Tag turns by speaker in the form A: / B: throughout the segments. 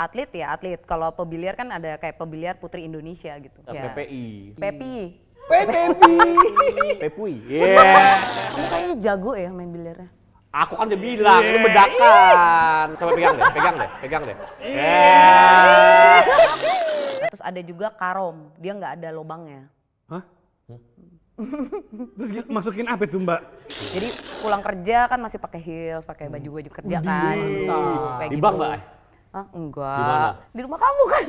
A: atlet ya atlet. Kalau pebiliar kan ada kayak pebiliar Putri Indonesia gitu. Ya.
B: PPI.
A: Pepi.
B: Pepui. Yeah.
A: Kamu kayaknya jago ya main biliarnya.
B: Aku kan udah bilang, ini bedakan. Coba pegang deh. Yeah.
A: Terus ada juga karom, dia nggak ada lubangnya.
C: Hah? Terus masukin apa tuh Mbak?
A: Jadi pulang kerja kan masih pakai heels, pakai baju kerja kan. Kayak
B: Di
A: gitu.
B: bank Mbak?
A: Ah, enggak.
B: Di mana?
A: Di rumah kamu kan.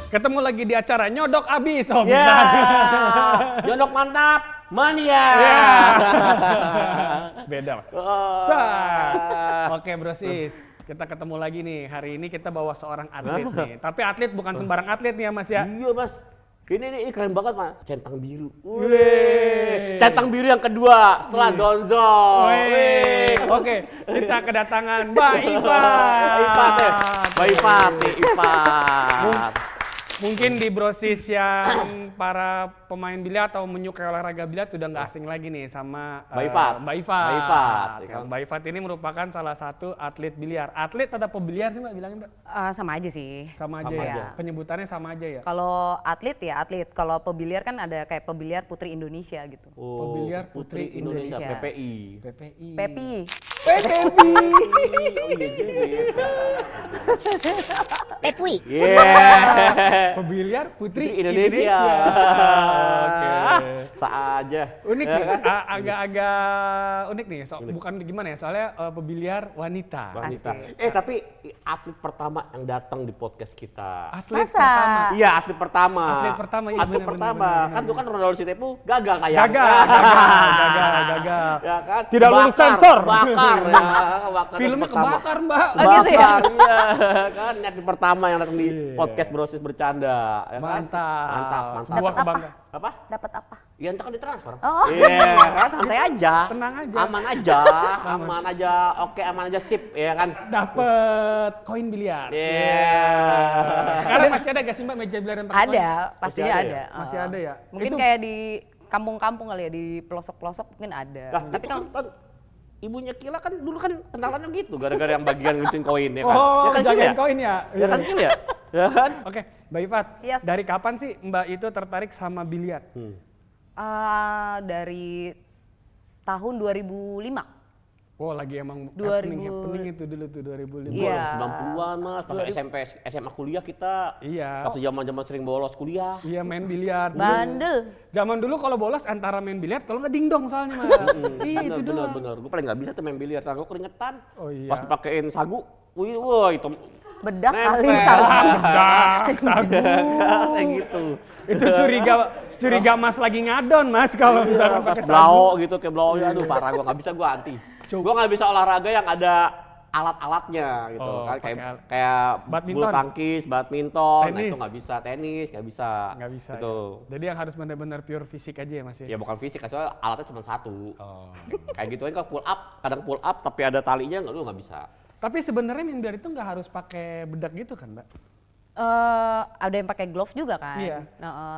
C: Ketemu lagi di acara Nyodok Abis. Oh,
B: Ya.
C: bukan.
B: Jondok mantap, mania.
C: Beda. Oke Brosis, kita ketemu lagi nih. Hari ini kita bawa seorang atlet nih. Tapi atlet bukan sembarang atlet nih ya Mas ya.
B: Iya Mas. Ini keren banget Mas. Centang biru.
C: Wih.
B: Centang biru yang kedua setelah Donzo.
C: Wih. Oke, kita kedatangan Mbak
B: Ipat.
C: Mungkin di Brosis yang para pemain biliar atau menyukai olahraga biliar sudah nggak asing lagi nih sama
B: Mbak Ifat.
C: Mbak Ifat.
B: Oke,
C: Mbak Ifat ini merupakan salah satu atlet biliar. Atlet atau pebiliar sih Mbak bilangnya Mbak?
A: Sama aja sih.
C: Sama aja
B: Sama
C: ya.
B: aja.
C: Penyebutannya sama aja ya.
A: Kalau atlet ya atlet. Kalau pebiliar kan ada kayak pebiliar Putri Indonesia gitu.
C: Pebiliar Putri Indonesia.
B: PPI.
C: PPI.
A: Pepi.
C: PPI.
B: Oh iya juga.
A: Pepui.
B: Yeah.
C: Pebiliar Putri
B: Indonesia.
C: Oke.
B: Saja.
C: Unik nih, agak-agak unik nih. Bukan gimana ya, soalnya pebiliar wanita.
B: Wanita.
A: Asik.
B: Tapi atlet pertama yang datang di podcast kita.
C: Atlet
A: Masa?
C: pertama.
B: Iya, atlet pertama.
C: Atlet pertama, iya,
B: Atlet
C: benar,
B: pertama.
C: benar,
B: Kan tuh kan Ronaldo Sitepu gagal kayak.
C: Gagal.
B: Ya kan?
C: Tidak lulus sensor.
B: Bakar ya. Bakar
C: Filmnya
B: pertama.
C: kebakar Mbak.
A: Oh gitu ya?
B: Bakar, iya. Kan atlet pertama yang datang di podcast Brosis Bercanda. Ya kan?
C: Mantap.
B: Mantap.
C: Sebuah
A: Dapat apa?
C: kebanggaan.
B: Apa?
A: Dapat apa?
B: Ya entar kan ditransfer.
A: Oh.
B: Iya, kan santai aja.
C: Tenang aja.
B: Aman aja. Aman aja. Oke, aman aja sip ya kan.
C: Dapet koin biliar.
B: Iya.
C: Sekarang masih ada gak sih Mbak meja biliar yang pakai koin?
A: Ada, pastinya
B: ada
A: ada.
B: ya?
C: Masih ada ya?
A: Mungkin
C: Itu-
A: kayak di kampung-kampung kali ya, di pelosok-pelosok mungkin ada.
B: Nah, tapi kan ibunya Kila kan dulu kan kenalannya gitu gara-gara yang bagian ngunting koin ya kan.
C: Oh,
B: ya kan Kil
C: jagain
B: ya?
C: koin ya?
B: Ya kan Kil ya? Ya kan?
C: Oke, Mbak Ifat,
A: Yes.
C: dari kapan sih Mbak itu tertarik sama biliar?
A: Dari tahun 2005.
C: Oh, lagi emang
A: 2000.
C: happening itu dulu tuh 2005.
A: Iya.
B: 90-an Mas, pas
A: 2000.
B: SMP SMA kuliah kita.
C: Iya.
B: Waktu zaman-zaman sering bolos kuliah.
C: Iya, main biliar. Dulu-
A: Bandel.
C: Zaman dulu kalau bolos antara main biliar kalau nggak dingdong soalnya Mas. Iya, itu doang.
B: bener. Gue paling nggak bisa tuh main biliar, gue keringetan.
C: Oh iya.
B: Pas dipakein sagu, wah itu
A: Bedak
B: nempel.
A: kali sagu.
C: Sagu.
B: Kayak gitu.
C: Itu curiga Mas lagi ngadon Mas kalau misalkan
B: Pas
C: pakai
B: blau
C: sagu.
B: gitu, kayak blau ya, aduh parah gue nggak bisa, gue anti. Gue nggak bisa olahraga yang ada alat-alatnya gitu
C: Oh,
B: kan,
C: pakai
B: kayak
C: badminton.
B: bulu tangkis, badminton, nah
C: Tenis.
B: itu nggak bisa, tenis nggak bisa.
C: Nggak bisa.
B: Gitu.
C: Ya. Jadi yang harus benar-benar pure fisik aja ya Mas ya.
B: Ya bukan fisik, soalnya alatnya cuma satu.
C: Oh.
B: Kayak gitu kan kalau pull up, kadang pull up tapi ada talinya lu nggak bisa.
C: Tapi sebenarnya main biliar itu nggak harus pakai bedak gitu kan, Mbak?
A: Ada yang pakai glove juga kan.
C: Iya.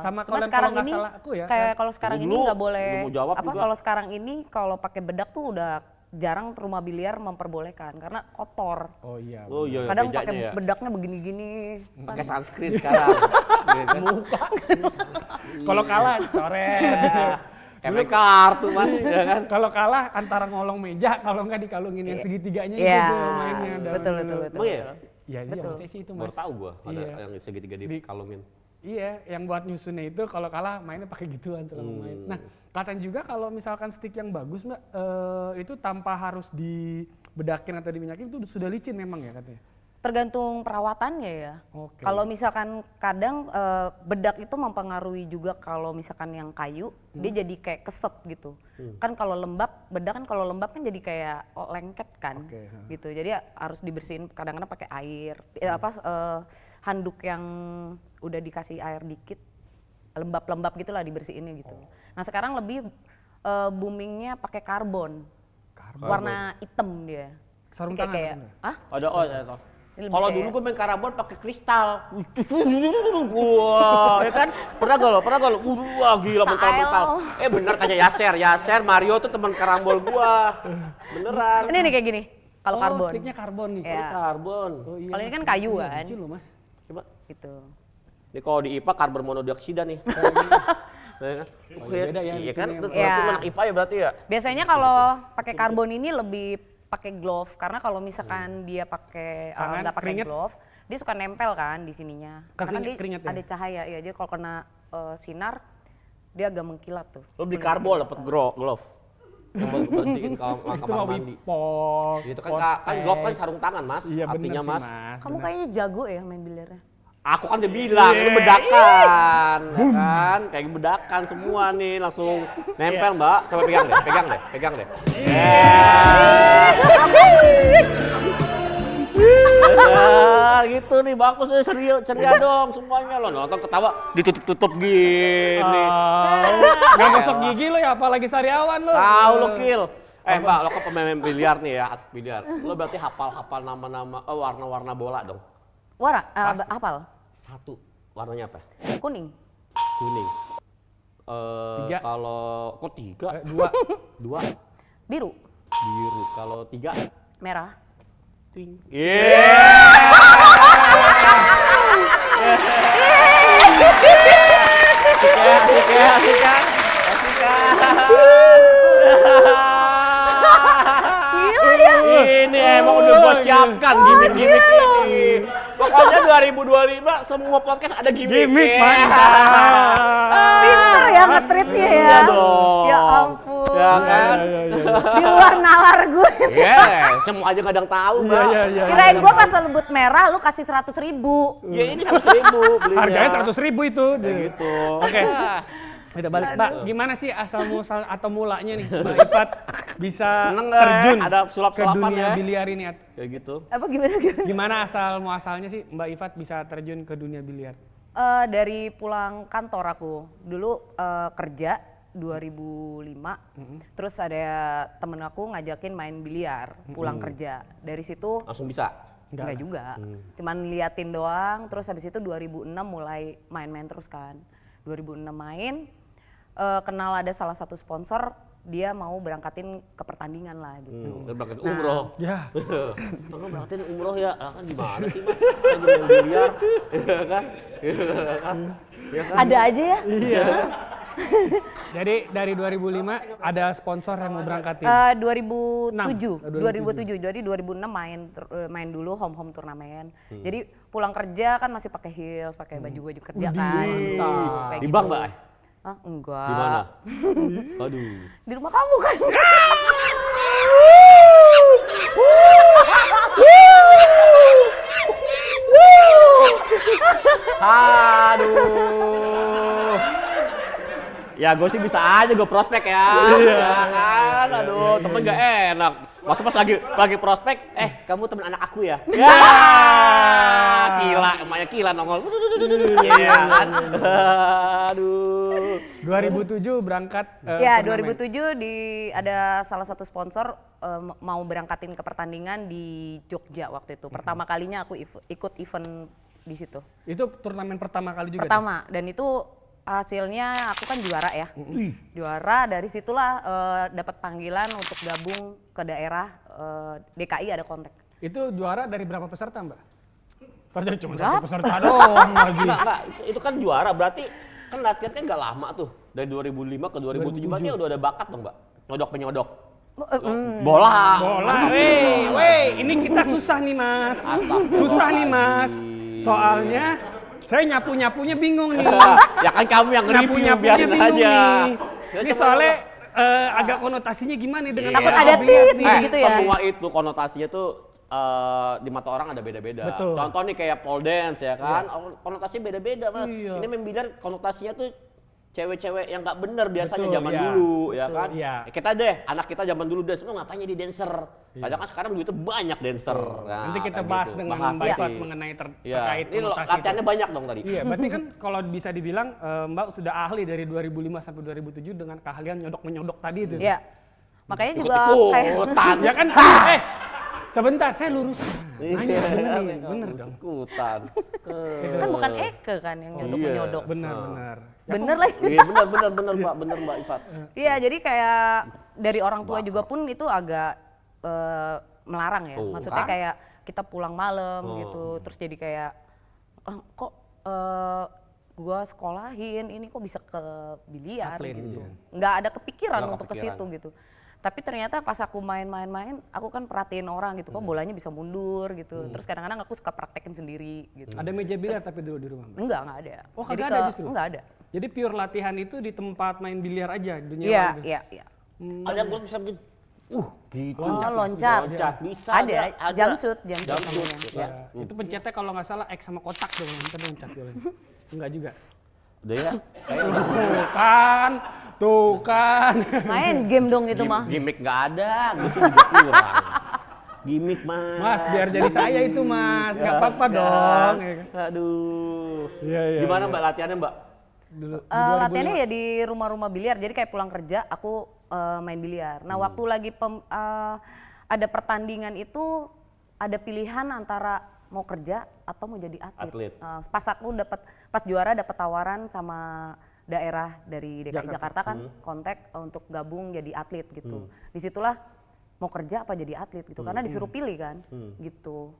C: Sama
A: Cuma
C: kalau
A: sekarang
C: nggak
A: ini
C: salah aku ya,
A: kayak kalau sekarang ini
B: Dulu,
A: nggak boleh.
B: belum mau jawab
A: Apa
B: juga.
A: kalau sekarang ini kalau pakai bedak tuh udah jarang rumah biliar memperbolehkan karena kotor.
C: Oh iya.
B: Oh iya,
A: Kadang
B: mejanya
A: pakai
B: ya.
A: bedaknya begini-gini.
B: Pakai sunscreen sekarang. Iya kan?
C: Kalau kalah coret.
B: Kayak make kartu Mas, ya kan?
C: Kalau kalah antara ngolong meja, kalau nggak dikalungin yang segitiganya
A: Iya.
C: itu mainnya.
A: Betul, betul.
B: Oh iya?
C: Iya, iya
A: Betul.
C: maksudnya sih itu
B: Baru
C: Mas.
B: tahu gua ada
C: Iya.
B: yang segitiga dikalungin.
C: Iya, yang buat nyusunnya itu kalau kalah mainnya pakai gituan selama main. Nah, katanya juga kalau misalkan stick yang bagus Mbak, itu tanpa harus dibedakin atau diminyakin itu sudah licin memang ya katanya.
A: Tergantung perawatannya ya.
C: Oke.
A: Kalau misalkan kadang bedak itu mempengaruhi juga kalau misalkan yang kayu dia jadi kayak keset gitu. Kan kalau lembab, bedak kan kalau lembab kan jadi kayak lengket kan.
C: Oke,
A: Gitu. Jadi harus dibersihin kadang-kadang pakai air. Handuk yang udah dikasih air dikit lembab-lembab gitulah dibersihinnya gitu. Nah, sekarang lebih boomingnya pakai karbon. Warna hitam dia.
C: Sarung
A: Kayak-
C: tangan.
A: kayak,
C: kan, ya?
A: ah?
B: Ada oh ya toh.
A: Ini lebih
B: Kalau
A: kayak-
B: dulu gue main karambol pakai kristal. Wah, ya kan? Pernah gak lo? Wah, gila mental-mental. Bener tanya Yaser Mario tuh teman karambol gua. Beneran.
A: Ini nih kayak gini. Kalau
C: Oh,
A: karbon.
C: sticknya karbon nih.
A: Iya.
B: Karbon.
C: Oh, iya,
A: Kalau ini
C: Mas.
A: kan kayu
C: Iya,
A: kan.
C: kecil loh, Mas.
B: Coba.
A: Gitu.
B: Ini kalau di IPA karbon monodioksida nih.
C: beda ya,
B: Iya kan?
C: lucunya.
B: Berarti
A: Iya.
B: anak IPA ya berarti ya?
A: Biasanya kalau pakai karbon ini lebih pakai glove karena kalau misalkan dia pakai
C: Tangan,
A: nggak pakai
C: keringet.
A: glove, dia suka nempel kan di sininya. Karena kan dia
C: Keringet ya?
A: ada cahaya ya. Jadi kalau kena sinar dia agak mengkilat tuh.
B: Lo beli karbol dapet glove. Yang buat bersihin kamar
C: Itu mah
B: mandi.
C: wipol.
B: Itu kan glove kan sarung tangan mas.
C: Iya bener
B: Artinya
C: sih,
B: mas.
C: Mas.
A: Kamu
C: bener.
A: kayaknya jago ya main biliarnya.
B: Aku kan udah bilang, ini bedakan, ya kan? Kayak bedakan semua nih, langsung nempel mbak. Coba pegang deh. Gitu nih, bagus nih, ceria dong semuanya. Lo nonton ketawa, ditutup-tutup gini.
C: Nggak gosok gigi lo ya, apalagi sariawan lo.
B: Tahu lo kill. Mbak, lo kan pemain biliar nih ya, atlet biliar. Lo berarti hafal nama-nama, warna-warna bola dong.
A: Warna apal?
B: Satu, warnanya apa?
A: Kuning.
B: Kuning.
C: Tiga.
B: Kalau kok tiga?
C: Dua.
B: Dua.
A: Biru.
B: Biru. Kalau tiga?
A: Merah.
B: Ting. Asik kan?
A: Gila ya.
B: Ini emang udah gua siapkan gimmick-gimmick ini. Pokoknya 2025 semua podcast ada
C: Gimmick
B: gimmick.
C: mantap.
A: Pinter ya nge-treatnya ya.
B: Iya dong.
A: Ya ampun.
B: Ya kan?
A: Di luar nalar gue.
B: Semua aja kadang tahu, Mbak.
C: Iya.
A: Kirain gue pas sebut merah lu kasih 100.000.
B: Ya ini 100.000 belinya.
C: Harganya 100.000 itu.
B: Kayak gitu.
C: Oke. Udah balik, Mbak. Gimana sih asal muasal atau mulanya nih Mbak Ifat bisa
B: Seneng nggak?
C: terjun
B: Ada
C: ke
B: sulap-sulapan
C: dunia
B: ya?
C: biliar ini?
B: Kayak gitu.
A: Apa gimana?
C: Gimana asal muasalnya sih Mbak Ifat bisa terjun ke dunia biliar?
A: Dari pulang kantor aku dulu kerja 2005, terus ada temen aku ngajakin main biliar pulang kerja. Dari situ
B: Langsung bisa.
A: enggak juga, cuman liatin doang. Terus habis itu 2006 mulai main-main terus kan. 2006 main, kenal ada salah satu sponsor, dia mau berangkatin ke pertandingan lah gitu.
B: Saya berangkat umroh.
C: Ya.
B: Kamu berangkatin umroh ya? Kan gimana sih mas? Lagi main biliar. Iya kan?
A: Ada aja ya?
C: Iya. Jadi dari 2005 ada sponsor yang mau berangkatin.
A: 2007,
C: 2007.
A: Jadi 2006 main dulu home turnamen. Jadi pulang kerja kan masih pakai heels, pakai baju kerja kan.
C: mantap.
A: Kayak
B: Di
A: gitu.
B: bank Mbak?
A: Ah, enggak.
B: Di mana? Aduh.
A: Di rumah kamu kan.
B: Aduh. Ya gue sih bisa aja gue prospek ya. Ya kan, aduh temen gak enak. Masa pas lagi prospek, kamu temen anak aku ya? Ya, gila, emaknya gila nongol. Iya kan? Aduh.
C: 2007 berangkat.
A: Ya,
C: turnamen.
A: 2007 ada salah satu sponsor mau berangkatin ke pertandingan di Jogja waktu itu. Pertama kalinya aku ikut event di situ.
C: Itu turnamen pertama kali juga.
A: Pertama, dan itu hasilnya aku kan juara ya. Juara, dari situlah dapat panggilan untuk gabung ke daerah DKI ada kontak.
C: Itu juara dari berapa peserta, Mbak? Padahal cuma
A: Berapa?
C: satu peserta doang lagi.
B: Enggak, itu kan juara, berarti kan latihannya nggak lama tuh. Dari 2005 ke 2007 berarti udah ada bakat dong Mbak? Nyodok-penyodok. Bola.
C: Bola, weh, ini kita susah nih Mas. Susah nih Mas. Soalnya saya nyapu-nyapunya bingung nih.
B: Ya kan kamu yang nge-review,
C: Nyapu-nyapunya
B: biarin
C: bingung
B: aja.
C: nih.
B: Ya,
C: Ini
B: coba,
C: soalnya agak konotasinya gimana dengan
A: Takut
C: orang
A: ada
C: biliar
A: tit
C: nih.
A: gitu ya.
B: Semua itu konotasinya tuh di mata orang ada beda-beda.
C: Betul.
B: Contoh nih kayak pole dance ya kan, konotasinya beda-beda Mas.
C: Iya.
B: Ini main biliar konotasinya tuh cewek-cewek yang nggak bener biasanya
C: Betul,
B: zaman
C: iya.
B: dulu ya
C: Betul,
B: kan.
C: iya.
B: Kita deh, anak kita zaman dulu deh, semua ngapain jadi dancer. Padahal kan sekarang duitnya banyak dancer. Nah,
C: Nanti kita
B: kayak
C: bahas
B: gitu.
C: dengan
B: Bahas
C: Mbak Ifat
B: nanti.
C: mengenai
B: Iya.
C: terkait
B: Ini
C: konotasi
B: latihannya
C: itu.
B: banyak dong tadi.
C: Iya, berarti kan kalau bisa dibilang Mbak sudah ahli dari 2005 sampai 2007 dengan keahlian nyodok-menyodok tadi itu.
A: Ya. Makanya juga kayak
B: Ikut-ikutan.
C: Ya kan, Sebentar, saya lurus. Nanya, benerin, bener dong.
B: Ikutan.
A: Kan bukan Eke kan yang nyodok-nyodok.
C: Benar.
A: Bener lagi.
B: Iya benar Mbak Ifat.
A: Iya, jadi kayak dari orang tua juga pun itu agak melarang ya.
B: Tuh,
A: Maksudnya
B: kan?
A: kayak kita pulang malam gitu, terus jadi kayak kok gua sekolahin ini kok bisa ke biliar
C: Atlet
A: gitu.
C: gitu ya.
A: Nggak ada kepikiran
B: Nggak
A: untuk ke
B: kepikiran.
A: situ gitu. Tapi ternyata pas aku main, aku kan perhatiin orang gitu, kok bolanya bisa mundur gitu. Terus kadang-kadang aku suka praktekin sendiri gitu.
C: Ada meja biliar tapi dulu di rumah. Mbak?
A: Nggak ada.
C: Oh,
A: Jadi
C: kagak ada justru?
A: Nggak ada.
C: Jadi pure latihan itu di tempat main biliar aja dunia
A: Iya,
C: gitu.
A: iya.
B: Ada yang gue bisa begini. Gitu.
A: Loncat.
B: Bisa
A: Ada, jumpsuit namanya.
B: gitu.
A: Ya.
C: Itu pencetnya kalau nggak salah X sama kotak dong, loncat dulu. Enggak juga.
B: Udah ya.
C: Tuh kan.
A: Main game dong itu mah.
B: Gimik nggak ada, gue sih juga kurang. Gimik
C: Mas, biar jadi saya itu Mas, nggak apa-apa dong. Ya kan?
B: Aduh.
C: Iya.
B: Gimana Mbak latihannya Mbak?
C: Dulu.
A: Latihannya ya di rumah-rumah biliar, jadi kayak pulang kerja aku main biliar. Nah waktu lagi ada pertandingan itu ada pilihan antara mau kerja atau mau jadi atlet. Pas aku pas juara dapat tawaran sama daerah dari DKI Jakarta kan kontak untuk gabung jadi atlet gitu. Disitulah mau kerja apa jadi atlet gitu, karena disuruh pilih kan gitu.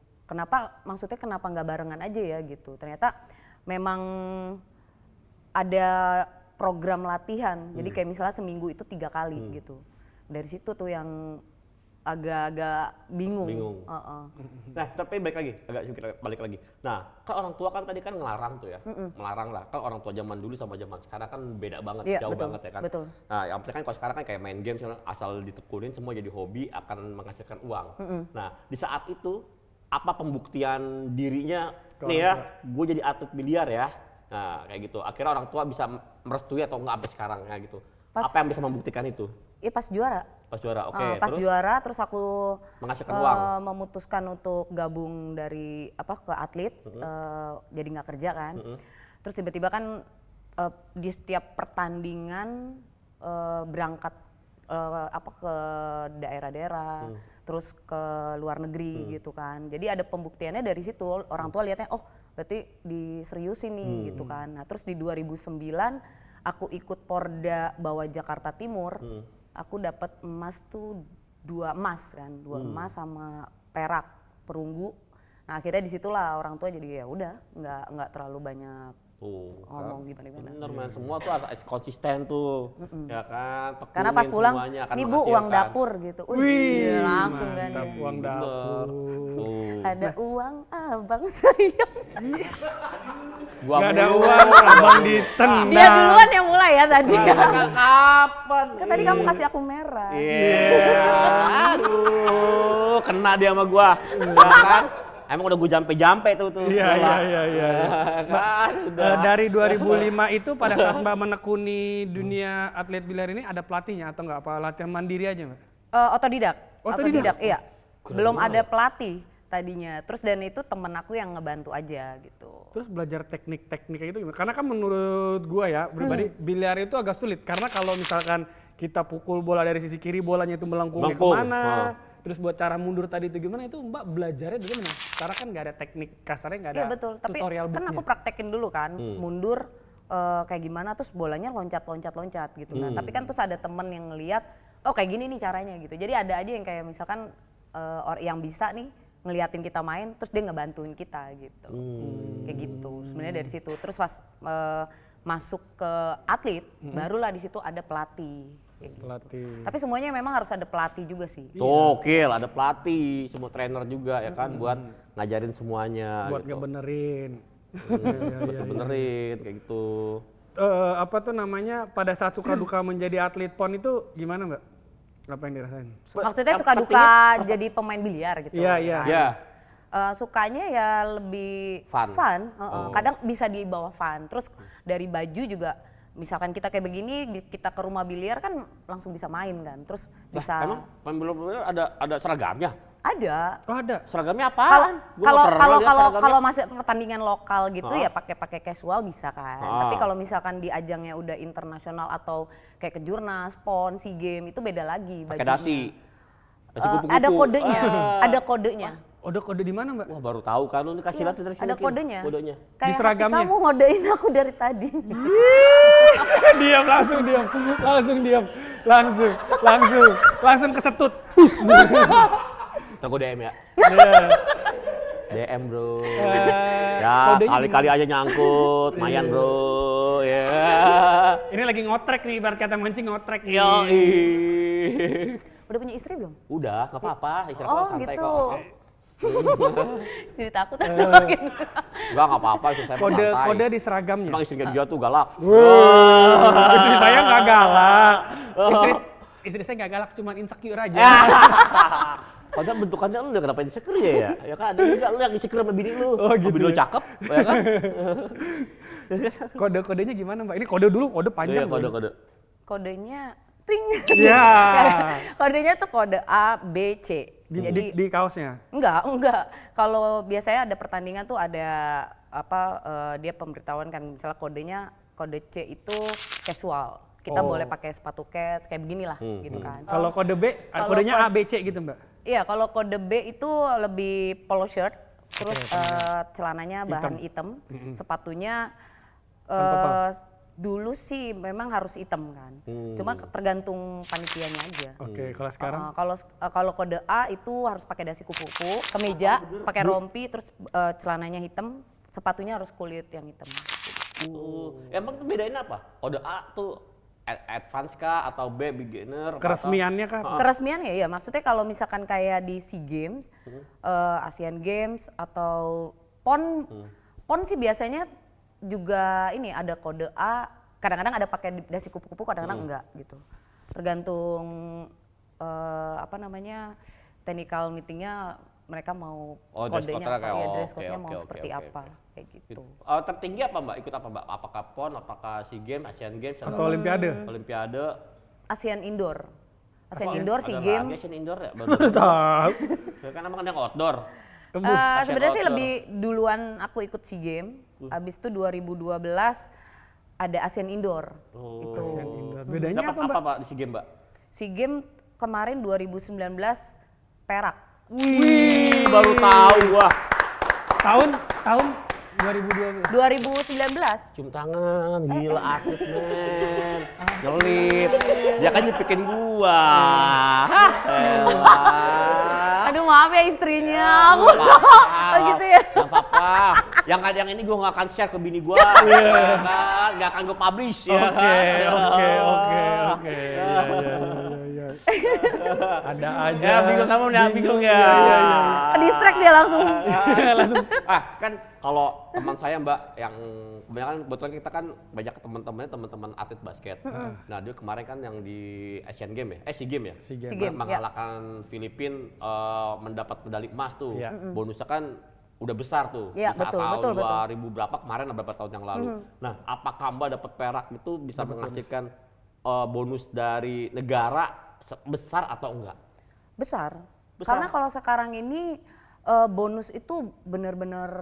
A: Maksudnya kenapa nggak barengan aja ya gitu. Ternyata memang ada program latihan, jadi kayak misalnya seminggu itu 3 kali gitu. Dari situ tuh yang agak-agak bingung.
B: Nah, tapi agak sedikit balik lagi. Nah, kan orang tua kan tadi kan ngelarang tuh ya, melarang lah. Kan orang tua zaman dulu sama zaman sekarang kan beda banget,
A: Iya,
B: jauh
A: betul,
B: banget ya kan.
A: betul.
B: Nah, yang penting kan kalau sekarang kan kayak main game asal ditekunin semua jadi hobi akan menghasilkan uang. Nah, di saat itu apa pembuktian dirinya nih ya, gue jadi atlet biliar ya. Nah, kayak gitu. Akhirnya orang tua bisa merestui atau enggak sampai sekarang kayak gitu. Apa yang bisa membuktikan itu?
A: Iya pas juara.
B: Pas juara, oke.
A: Pas juara terus aku
B: menghasilkan uang.
A: Memutuskan untuk gabung dari ke atlet, jadi nggak kerja kan. Terus tiba-tiba kan di setiap pertandingan berangkat ke daerah-daerah, terus ke luar negeri gitu kan. Jadi ada pembuktiannya dari situ. Orang tua lihatnya, oh berarti diseriusin nih gitu kan. Nah terus di 2009 aku ikut Porda bawa Jakarta Timur. Aku dapat emas tuh 2 emas kan, 2 emas sama perak perunggu. Nah akhirnya disitulah orang tua jadi ya udah nggak terlalu banyak ngomong gimana.
B: Bener man, semua tuh harus konsisten tuh, ya kan. Tekunin
A: karena pas pulang,
B: semuanya akan
A: nih Bu
B: menghasilkan.
A: uang dapur gitu.
C: Wih,
A: langsung kan
C: mantap,
A: ya.
C: uang dapur.
A: Ada uang abang sayang.
B: Gua
C: Gak ada
B: mulu.
C: uang, abang ditendang.
A: Dia duluan yang mulai ya tadi.
B: Kapan?
A: Kan tadi kamu kasih aku merah.
B: Iya. Aduh, kena dia sama gua. Ya kan? Emang udah gua jampe-jampe tuh.
C: Iya.
B: Kan, udah.
C: Dari 2005 itu pada saat Mbak menekuni dunia atlet biliar ini ada pelatihnya atau enggak? Apa latihan mandiri aja Mbak?
A: Otodidak.
C: Otodidak?
A: Iya. Belum ada pelatih tadinya. Terus dan itu temen aku yang ngebantu aja gitu.
C: Terus belajar teknik-tekniknya itu gimana? Karena kan menurut gua ya pribadi biliar itu agak sulit. Karena kalau misalkan kita pukul bola dari sisi kiri, bolanya itu melengkungnya
B: Melengkung.
C: kemana. Terus buat cara mundur tadi itu gimana, itu Mbak belajarnya dari mana? Karena kan nggak ada teknik kasarnya, nggak ada
A: Iya betul, tapi
C: tutorial
A: kan
C: booknya.
A: aku praktekin dulu kan, mundur kayak gimana, terus bolanya loncat gitu kan. Tapi kan terus ada temen yang ngeliat, oh kayak gini nih caranya gitu. Jadi ada aja yang kayak misalkan yang bisa nih ngeliatin kita main, terus dia ngebantuin kita gitu. Kayak gitu, sebenarnya dari situ. Terus pas masuk ke atlet, barulah di situ ada pelatih. Kayak gitu.
C: Pelatih.
A: Tapi semuanya memang harus ada pelatih juga sih.
B: Oke, ada pelatih, semua trainer juga ya kan buat ngajarin semuanya.
C: Buat
B: gitu.
C: ngebenerin.
B: Buat benerin kayak gitu.
C: Apa tuh namanya, pada saat suka duka menjadi atlet PON itu gimana Mbak? Apa yang dirasain?
A: Maksudnya suka duka jadi pemain biliar gitu.
C: Iya, iya.
B: Ya.
A: Sukanya ya lebih
B: Fun.
A: kadang bisa dibawa fun. Terus dari baju juga, misalkan kita kayak begini, kita ke rumah biliar kan langsung bisa main kan. Terus bisa
B: Emang pembelian ada seragamnya?
A: ada.
C: Oh ada.
B: Seragamnya apaan? Gua
A: Kalau
B: nggak pernah lihat seragamnya.
A: kalau masih pertandingan lokal gitu ya pakai casual bisa kan. Tapi kalau misalkan di ajangnya udah internasional atau kayak kejurnas, PON, SEA Games itu beda lagi
B: pakai
A: bajunya.
B: dasi. Kasih kupu-kupu.
A: Ada kodenya, ada kodenya.
C: Kode di mana, Mbak?
B: Wah baru tahu kan lu, kasih lihat dari sini.
A: Ada kodenya.
B: Kodenya.
A: Kayak
C: Di seragamnya?
A: kamu ngodein aku dari tadi.
C: Diam, langsung kesetut.
B: Ntar gue DM ya.
C: Iya.
B: DM bro.
C: Eh,
B: Ya
C: kodenya
B: kali-kali aja nyangkut, mayan bro. Ya.
C: Ini lagi ngotrek nih, ibarat kata mancing ngotrek nih.
B: Yoi.
A: Udah punya istri belum?
B: Udah, nggak apa-apa. Istri
A: Oh
B: aku santai
A: gitu.
B: kok.
A: Jadi takut.
B: Enggak, nggak apa-apa. Istri saya mah santai.
C: Kode di seragamnya.
B: Emang istrinya dia tuh galak.
C: Istri saya nggak galak. Istri saya nggak galak, cuman insecure aja.
B: Padahal bentukannya lu udah kenapa insecure ya? Ya kan ada juga lu yang insecure sama bini lu.
C: Oh, gitu
B: Bini lu
C: ya.
B: cakep, ya kan?
C: Kode-kodenya gimana, Mbak? Ini kode dulu, kode panjang.
B: Iya, kode-kode.
A: Kodenya ting.
C: Iya.
A: Kodenya tuh kode A, B, C.
C: Di kaosnya.
A: Enggak. Kalau biasanya ada pertandingan tuh ada dia pemberitahuan kan, misalnya kode C itu casual. Kita boleh pakai sepatu kets kayak beginilah gitu kan.
C: Kalau kode B,
A: Kalau
C: kodenya A, B, C gitu, Mbak?
A: Iya, kalau kode B itu lebih polo shirt, terus celananya bahan hitam, sepatunya dulu sih memang harus hitam kan. Cuma tergantung panitianya aja.
C: Oke, kalau sekarang?
A: Kalau kode A itu harus pakai dasi kupu-kupu, kemeja, pakai rompi, terus celananya hitam, sepatunya harus kulit yang hitam.
B: Emang tuh bedain apa? Kode A tuh advance kah atau B beginner?
C: Keresmiannya kah?
A: Keresmian ya, maksudnya kalau misalkan kayak di SEA Games, Asian Games atau PON sih biasanya juga ini ada kode A, kadang-kadang ada pakai dasi kupu-kupu, kadang-kadang enggak gitu. Tergantung technical meetingnya mereka mau
B: dress
A: kodenya
B: code-nya kayak,
A: dress
B: oke,
A: code-nya
B: oke,
A: mau
B: oke,
A: seperti
B: oke,
A: apa
B: oke.
A: kayak gitu.
B: Tertinggi apa Mbak? Ikut apa Mbak? Apakah PON, apakah SEA Games, Asian Games,
C: Atau Olimpiade?
B: Olimpiade?
A: Asian Indoor. Asian Indoor, SEA
B: Ada
A: Games.
B: lagi Asian Indoor ya?
C: Tahu.
B: Ya kan emang ada yang outdoor. Asian
A: Sebenarnya sih
B: outdoor.
A: lebih duluan aku ikut SEA Games, habis itu 2012 ada Asian Indoor. Itu.
C: Asian Indoor. Bedanya
B: Dapat
C: apa, Mbak?
B: apa Pak di SEA Games Mbak?
A: SEA Games kemarin 2019 perak.
B: Wih, baru tahu wah.
C: Tahun 2020.
A: 2019.
B: Cium tangan, gila atlet men. Nyelip. Dia kan nyepikin gua. Hah, elah.
A: Aduh maaf ya istrinya. Aku
B: Nggak
A: gitu ya.
B: Nggak apa-apa. Yang ini gua nggak akan share ke bini gua. Ya kan? Nggak akan gua publish ya.
C: Oke.
B: Ya.
C: Iya. Ada aja.
B: Ya bingung kamu ya, bingung ya.
A: Ke-distract dia langsung.
B: Kan kalau teman saya Mbak yang kebanyakan kebetulan kita kan banyak teman-teman atlet basket. Nah dia kemarin kan yang di Asian Games ya, SEA Games ya.
C: SEA Games.
A: SEA Games,
B: mengalahkan Filipina mendapat medali emas tuh.
C: Iya.
B: Bonusnya kan udah besar tuh.
A: Iya,
B: Di saat
A: betul,
B: tahun 2000 berapa kemarin beberapa tahun yang lalu. Nah apakah Mbak dapat perak itu bisa menghasilkan bonus dari negara besar atau enggak?
A: Besar.
B: Besar.
A: Karena kalau sekarang ini bonus itu benar-benar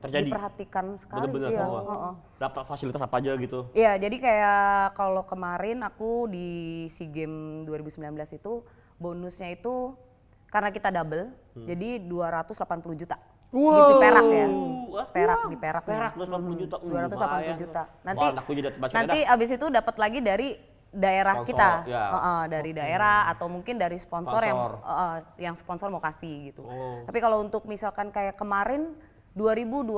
B: Terjadi.
A: diperhatikan sekali
B: Bener-bener
A: sih ya.
B: semua.
A: Heeh.
B: Dapat fasilitas apa aja gitu?
A: Iya, jadi kayak kalau kemarin aku di SEA Games 2019 itu bonusnya itu karena kita double, jadi 280 juta.
C: Wow.
A: Di perak ya.
B: Wah,
A: Di perak.
B: Perak 280 juta.
A: 280 juta. Nanti
B: Wah, anakku jadi baca
A: nanti abis itu dapat lagi dari daerah
B: Sponsor,
A: kita.
B: ya.
A: Dari daerah atau mungkin dari sponsor yang sponsor mau kasih gitu. Tapi kalau untuk misalkan kayak kemarin 2021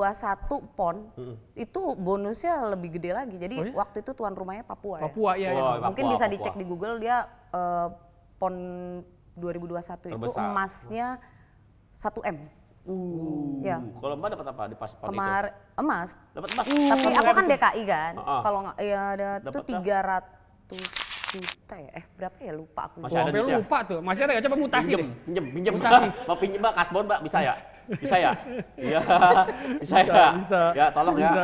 A: PON itu bonusnya lebih gede lagi. Jadi waktu itu tuan rumahnya Papua ya.
C: Papua ya.
B: Wah,
A: Mungkin
B: Papua,
A: bisa
B: Papua.
A: dicek di Google dia PON 2021 itu
B: Terbesar.
A: emasnya 1 M. Ya.
B: Kalau Mbak dapat apa di pas PON itu?
A: Kemarin emas.
B: Dapat emas.
A: Tapi aku kan DKI kan. Kalau nggak ya ada tuh
B: Dapat
A: 300 juta ya. Berapa ya lupa aku.
B: Masih ada
C: Sampai
B: duitnya?
C: lupa tuh. Masih ada nggak? Coba mutasi deh.
B: Pinjem.
C: Mutasi.
B: Mau pinjem Mbak, kasbon Mbak, bisa ya? Bisa ya? Iya. Bisa ya?
C: bisa.
B: Ya, tolong ya.
C: Bisa.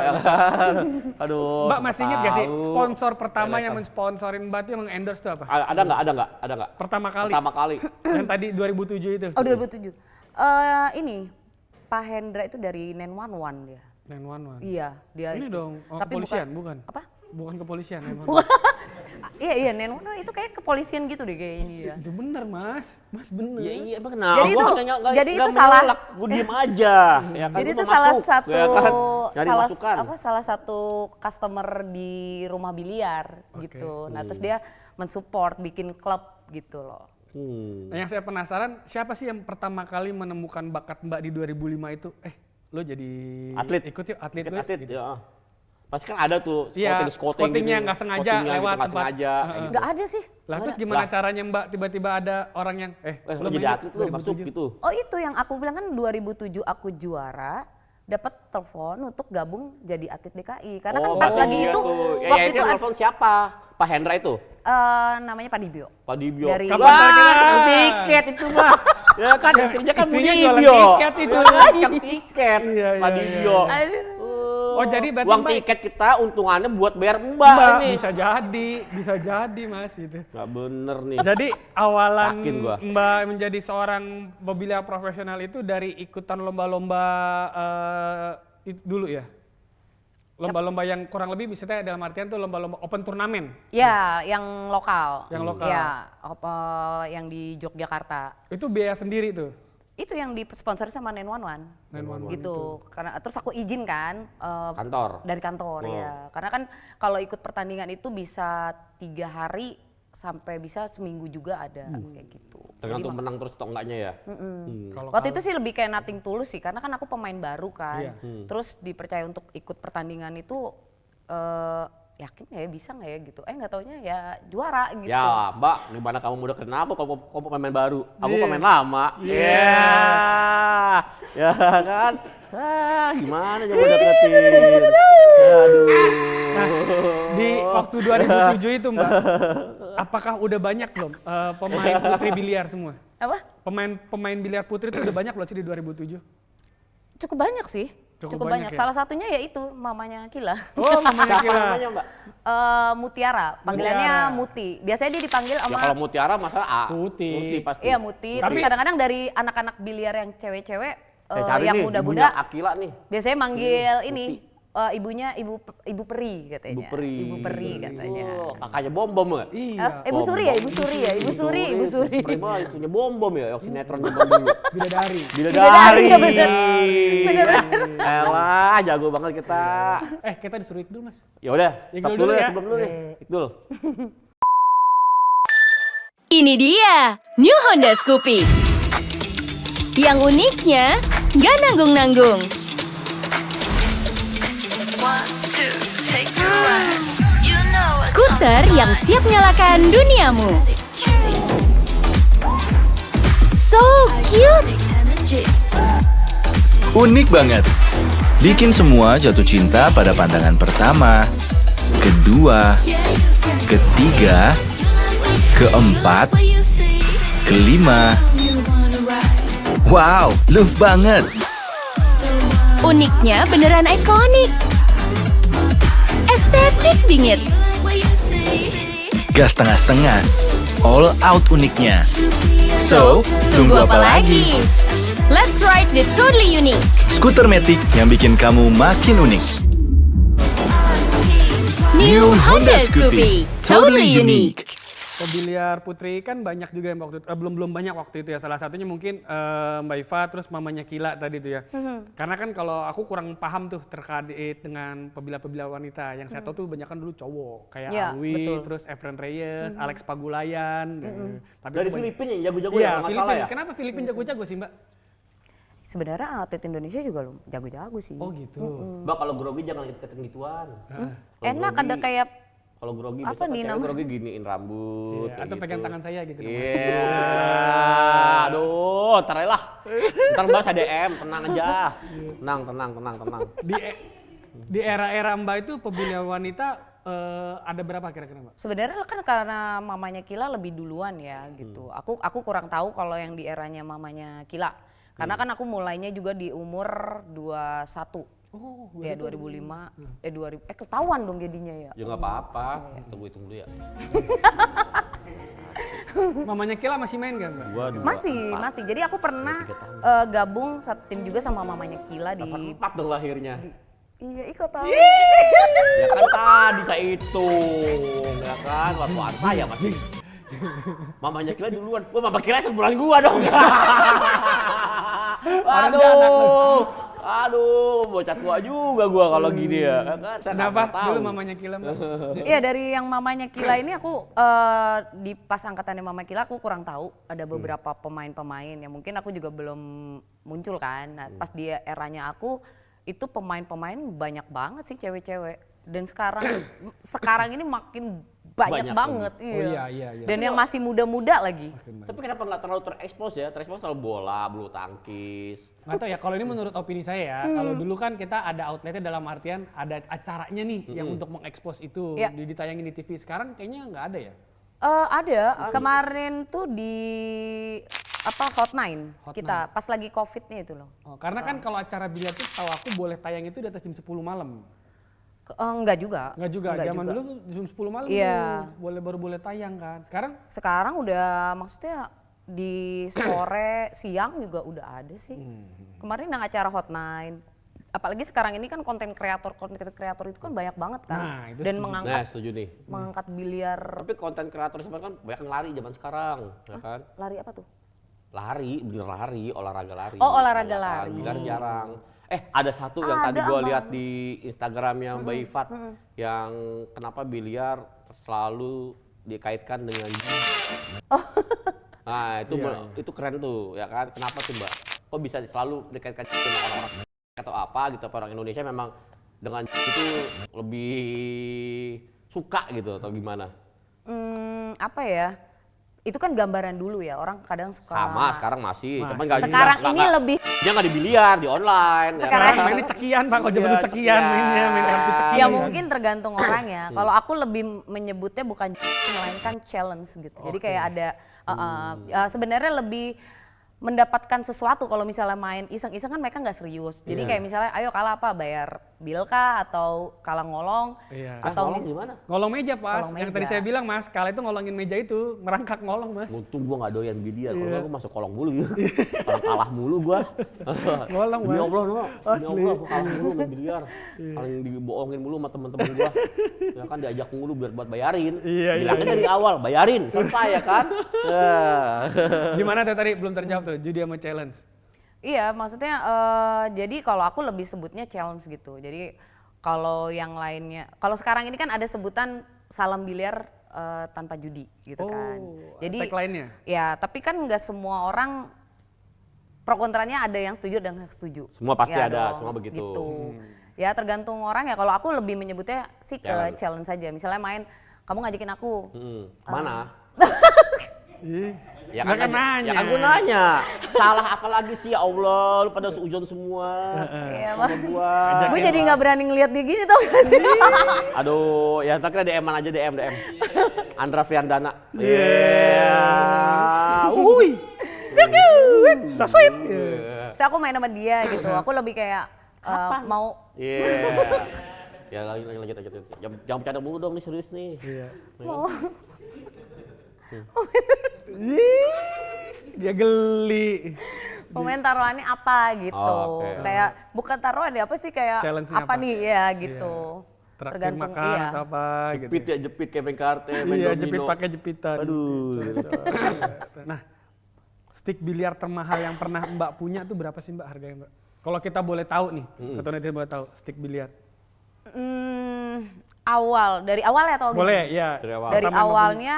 B: Aduh.
C: Mbak masih ingat gak sih
B: tahu.
C: sponsor pertama yang
B: Elektron.
C: mensponsorin Mbak tuh yang endorse tuh apa?
B: Ada nggak?
C: Pertama kali.
B: Pertama kali.
C: Yang tadi 2007 itu.
A: Oh 2007. Ini Pak Hendra itu dari 911 dia.
C: 911.
A: Iya, dia
C: Ini
A: itu.
C: dong,
A: Tapi
C: kepolisian bukan?
A: Apa?
C: Bukan kepolisian emang.
A: Iya 911 itu kayak kepolisian gitu deh kayaknya.
C: Itu bener mas bener.
B: Iya emang kenapa?
A: Jadi
B: Gua
A: itu-
B: katanya
A: jadi itu salah.
B: Gue diem aja. Ya kan,
A: Jadi
B: gua
A: itu
B: mau
A: salah
B: masuk,
A: satu
B: ya kan? Nyari masukan.
A: salah satu customer di rumah biliar gitu. Nah, terus dia mensupport bikin klub gitu loh.
C: Nah, yang saya penasaran siapa sih yang pertama kali menemukan bakat Mbak di 2005 itu? Lo jadi
B: Atlet.
C: ikut yuk atlet
B: Ikut
C: gue.
B: atlet ya. Pasti kan ada tuh
C: Iya, scoutingnya
B: gitu.
C: nggak sengaja
B: Scoutingnya
C: lewat
B: nggak
C: tempat.
B: sengaja.
C: Heeh.
B: kayak gitu.
A: Nggak ada sih.
C: Lah terus gimana caranya Mbak tiba-tiba ada orang yang
B: Lo
C: main
B: jadi
C: yuk,
B: atlet lo masuk
C: 2007.
B: gitu.
A: Oh itu yang aku bilang kan 2007 aku juara, dapat telepon untuk gabung jadi atlet DKI. Karena kan pas
B: berarti
A: lagi
B: dia
A: itu,
B: tuh. Ya,
A: waktu
B: itu
A: itu
B: yang telepon siapa? Pak Hendra itu?
A: namanya Pak Dibio.
B: Pak Dibio.
A: Dari-
B: Wah,
C: Kapan terakhir?
B: yang tiket itu mah. Ya kan istrinya kan
C: Istrinya
B: Bu
C: jualan
B: Dibio.
C: tiket itu.
B: Yang tiket.
C: Iya,
B: Pak
C: iya,
B: Dibio.
A: Aduh.
C: Oh jadi berarti
B: uang
C: Mbak,
B: tiket kita untungannya buat bayar Mbak
C: Mbak
B: ini.
C: bisa jadi mas itu.
B: Nggak bener nih.
C: Jadi awalan
B: Yakin gua.
C: Mbak menjadi seorang mobiliar profesional itu dari ikutan lomba-lomba dulu ya? Lomba-lomba yang kurang lebih misalnya dalam artian tuh lomba-lomba open turnamen.
A: Ya, yang lokal.
C: Yang lokal.
A: Ya, yang di Yogyakarta.
C: Itu biaya sendiri tuh.
A: Itu yang disponsori sama 911.
C: 911
A: Gitu. Karena terus aku izin kan
B: Kantor.
A: dari kantor
B: Oh.
A: ya. Karena kan kalau ikut pertandingan itu bisa 3 hari sampai bisa seminggu juga ada kayak gitu.
B: Tergantung
A: Jadi,
B: menang terus atau enggaknya ya.
C: Kalau
A: waktu itu sih lebih kayak nothing tulus sih, karena kan aku pemain baru kan.
C: Iya.
A: Terus dipercaya untuk ikut pertandingan itu yakin nggak ya bisa nggak ya gitu. Nggak taunya ya juara gitu.
B: Ya Mbak, gimana kamu mudah kenal aku kamu pemain baru, aku
C: Iya.
B: pemain lama.
C: Iya.
B: Ya kan? Gimana coba deketin? Aduh.
C: Nah, di waktu 2007 itu Mbak, apakah udah banyak belum pemain putri biliar semua?
A: Apa?
C: Pemain biliar putri itu udah banyak loh sih di 2007.
A: Cukup banyak sih.
C: Cukup
A: Cukup
C: banyak
A: banyak.
C: ya?
A: Salah satunya yaitu mamanya Kila.
C: Oh, mamanya
B: Siapa
C: Kila.
B: namanya Mbak?
A: Mutiara, panggilannya
C: Mutiara.
A: Muti. Biasanya dia dipanggil
B: Ya
A: sama
B: kalau Mutiara masa A.
C: Putih.
B: Muti pasti.
A: iya Muti. Terus
C: Tapi-
A: kadang-kadang dari anak-anak biliar yang cewek-cewek
B: Cari
A: yang
B: nih,
A: muda-muda
B: ibunya Akila nih.
A: biasanya manggil
B: Muti.
A: ini ibunya ibu Peri katanya.
B: Ibu Peri.
A: Ibu Peri katanya.
B: Oh, kakaknya Bom-Bom nggak?
C: Iya.
A: Ibu Suri ya, Ibu Suri ya, Ibu Suri, Ibu Suri.
B: Peri mah itunya Bom-Bom ya, yang sinetron zaman dulu.
C: Bidadari.
B: Bidadari.
A: iya bener. Bener.
B: Elah, jago banget kita.
C: Kita disuruh Ikdul Mas.
B: Ya udah,
C: Ikdul
B: stop
C: dulu
B: dulu
C: ya.
B: ya, sebelum dulu nih. Ikdul.
D: Ini dia, New Honda Scoopy. Yang uniknya, nggak nanggung-nanggung. Skuter yang siap nyalakan duniamu. So cute.
E: Unik banget. Bikin semua jatuh cinta pada pandangan pertama, kedua, ketiga, keempat, kelima. Wow, love banget.
D: Uniknya beneran ikonik. Estetik bingit.
E: Gas setengah-setengah, all out uniknya. So, tunggu apa lagi?
D: Let's ride the totally unique.
E: Skuter Matic yang bikin kamu makin unik.
D: New Honda Scoopy, totally unique.
C: Biliar putri kan banyak juga yang waktu itu, belum banyak waktu itu ya. Salah satunya mungkin Mbak Iva terus mamanya Kila tadi itu ya. Karena kan kalau aku kurang paham tuh terkait dengan pebila-pebila wanita. Yang saya tahu tuh banyak kan dulu cowok kayak
A: Ya,
C: Alwi,
A: betul.
C: terus Efren Reyes, Alex Pagulayan. Tapi
B: Dari
C: itu banyak-
B: Filipina yang jago-jago
C: Iya,
B: ya, kalau nggak salah
C: Filipin.
B: ya.
C: Kenapa Filipin jago-jago sih Mbak?
A: Sebenarnya atlet Indonesia juga loh jago-jago sih.
C: Oh gitu.
B: Mbak kalau grogi jangan deket-deketin gituan. Kalau
A: Enak
B: grogi-
A: ada kayak
B: Kalau grogi
A: Apa
B: biasa
A: nih
B: cewek
A: nama?
B: grogi giniin rambut.
C: Iya,
B: kayak
C: atau pegang tangan saya gitu.
B: Iya. Aduh, ntar aja lah. Ntar bahas ADM, tenang aja. Tenang.
C: Di era-era Mbak itu pebila wanita ada berapa kira-kira Mbak?
A: sebenarnya kan karena mamanya Kila lebih duluan ya gitu. Aku kurang tahu kalau yang di eranya mamanya Kila. Karena kan aku mulainya juga di umur 21.
C: Oh,
A: Ya 2005, 2000, ketahuan dong jadinya ya.
B: Ya nggak apa-apa. Tunggu hitung dulu ya.
C: Mamanya Kila masih main gak Mbak?
B: Dua, dua,
A: Masih. Jadi aku pernah gabung satu tim juga sama mamanya Kila di
B: 4 dong lahirnya.
A: Iya, kok tahu.
B: Ya kan tadi saya hitung, ya kan? Waktu saya masih. Mamanya Kila duluan. Wah, Mama Kila sebulan gua dong. Aduh, bocah tua juga gua kalau gini ya. Kan saya nggak
C: Kenapa?
B: tahu.
C: Dulu mamanya Kila, Mbak.
A: Iya, dari yang mamanya Kila ini aku di pas angkatannya Mama Kila aku kurang tahu. Ada beberapa pemain-pemain yang mungkin aku juga belum muncul kan. Nah, pas di eranya aku itu pemain-pemain banyak banget sih cewek-cewek. Dan sekarang ini makin banyak
B: Banyak
A: banget.
C: Oh iya.
A: Dan yang masih muda-muda lagi.
B: Tapi kenapa nggak terlalu terekspos ya? Terekspos terlalu bola, bulu tangkis.
C: Nggak tahu ya, kalau ini menurut opini saya ya, kalau dulu kan kita ada outletnya dalam artian ada acaranya nih yang untuk mengekspos itu,
A: Iya.
C: ditayangin di TV. Sekarang kayaknya nggak ada ya?
A: Ada kemarin tuh di Hot9 kita pas lagi Covid-nya itu loh.
C: Oh, karena kan kalau acara biliar tuh tahu aku boleh tayang itu di atas jam 10 malam.
A: Enggak juga.
C: Nggak juga, zaman
A: juga.
C: dulu jam 10 malam
A: Iya.
C: tuh baru boleh tayang kan.
A: Sekarang udah maksudnya di sore siang juga udah ada sih. Kemarin yang acara Hot9. Apalagi sekarang ini kan konten kreator itu kan banyak banget kan.
C: Nah, itu
A: Dan
C: setuju.
B: Nah, setuju nih.
A: mengangkat biliar.
B: Tapi konten kreator sebenarnya kan banyak yang lari zaman sekarang, ya kan?
A: Lari apa tuh?
B: Lari, bener lari, olahraga lari.
A: Oh, olahraga lari.
B: Biliar jarang. Ada satu yang tadi gua lihat di Instagramnya Mbak Ifat yang kenapa biliar selalu dikaitkan dengan Nah, itu keren tuh, ya kan? Kenapa tuh, Mbak? Kok bisa selalu dikaitkan dengan orang-orang atau apa gitu? Orang Indonesia memang dengan itu lebih suka gitu atau gimana?
A: Apa ya? Itu kan gambaran dulu ya, orang kadang suka.
B: Sama, sekarang masih. Cuman
A: Sekarang ini lebih.
B: dia nggak di biliar, di online. ya
A: Sekarang
B: kan?
C: mainnya cekian Pak, kalau zaman
B: Iya,
C: dulu cekian mainnya, main kartu cekian.
A: Ya mungkin tergantung orangnya. Kalau aku lebih menyebutnya bukan melainkan challenge gitu. Jadi kayak ada sebenarnya lebih mendapatkan sesuatu kalau misalnya main iseng-iseng kan mereka nggak serius. Jadi kayak misalnya ayo kalah apa bayar bil kah atau kalah ngolong
C: Iya.
A: atau
B: Ngolong gimana?
C: Ngolong meja Pas,
A: Ngolong
C: yang
A: meja.
C: tadi saya bilang Mas, kala itu ngolongin meja itu, merangkak ngolong Mas.
B: Untung gua nggak doyan biliar, kalau nggak gua masuk kolong mulu gitu. Kalau kalah mulu gua.
C: Ngolong,
B: Demi
C: Mas.
B: Allah, no. Demi
C: Asli.
B: Allah, gua kalah mulu main biliar. Paling dibohongin mulu sama temen-temen gua. Ya kan diajak mulu biar buat bayarin.
C: Iya,
B: Bilangnya dari awal, bayarin, selesai ya kan.
C: Gimana tuh tadi belum terjawab tuh, judi sama challenge?
A: Iya, maksudnya jadi kalau aku lebih sebutnya challenge gitu. Jadi kalau yang lainnya, kalau sekarang ini kan ada sebutan salam biliar tanpa judi gitu kan. Jadi
C: tagline-nya?
A: ya, tapi kan nggak semua orang pro kontranya ada yang setuju dan nggak setuju.
B: Semua pasti
A: Ya
B: ada,
A: dong,
B: semua begitu.
A: Gitu. Ya tergantung orang ya. Kalau aku lebih menyebutnya sih ke
B: Challenge.
A: challenge saja. Misalnya main, kamu ngajakin aku.
B: Kemana?
C: Ih,
B: Ya
C: nggak kan nanya.
B: Ya kan gue nanya. Salah apa lagi sih ya Allah, lu pada seujon semua.
A: Iya,
B: Sama gua.
A: gue jadi nggak berani ngeliat dia gini tau gak sih?
B: Aduh, ya tak kira DM-an aja DM. Andra Friandana. Iya. Wuih.
C: so sweet.
A: So aku main sama dia gitu. Aku lebih kayak mau
B: Iya. Ya lanjut. Jangan bercanda mulu dong, nih serius nih.
C: Iya.
A: mau
C: Dia geli.
A: pemain taruhannya apa gitu.
B: Oh, oke.
A: Kayak bukan taruhan ya apa sih kayak
C: Challenge-nya
A: apa
C: apa?
A: nih ya gitu.
C: Traktir makan atau apa gitu.
B: Jepit ya, jepit kayak main kartu, main
C: Iya,
B: domino.
C: jepit pakai jepitan.
B: Aduh.
C: Nah, stick biliar termahal yang pernah Mbak punya tuh berapa sih Mbak harganya Mbak? Kalau kita boleh tahu nih, atau netizen boleh tahu, stick biliar.
A: Dari awal ya atau gimana?
C: Boleh, ya.
B: Dari awal.
A: Dari
C: Pertama
A: awalnya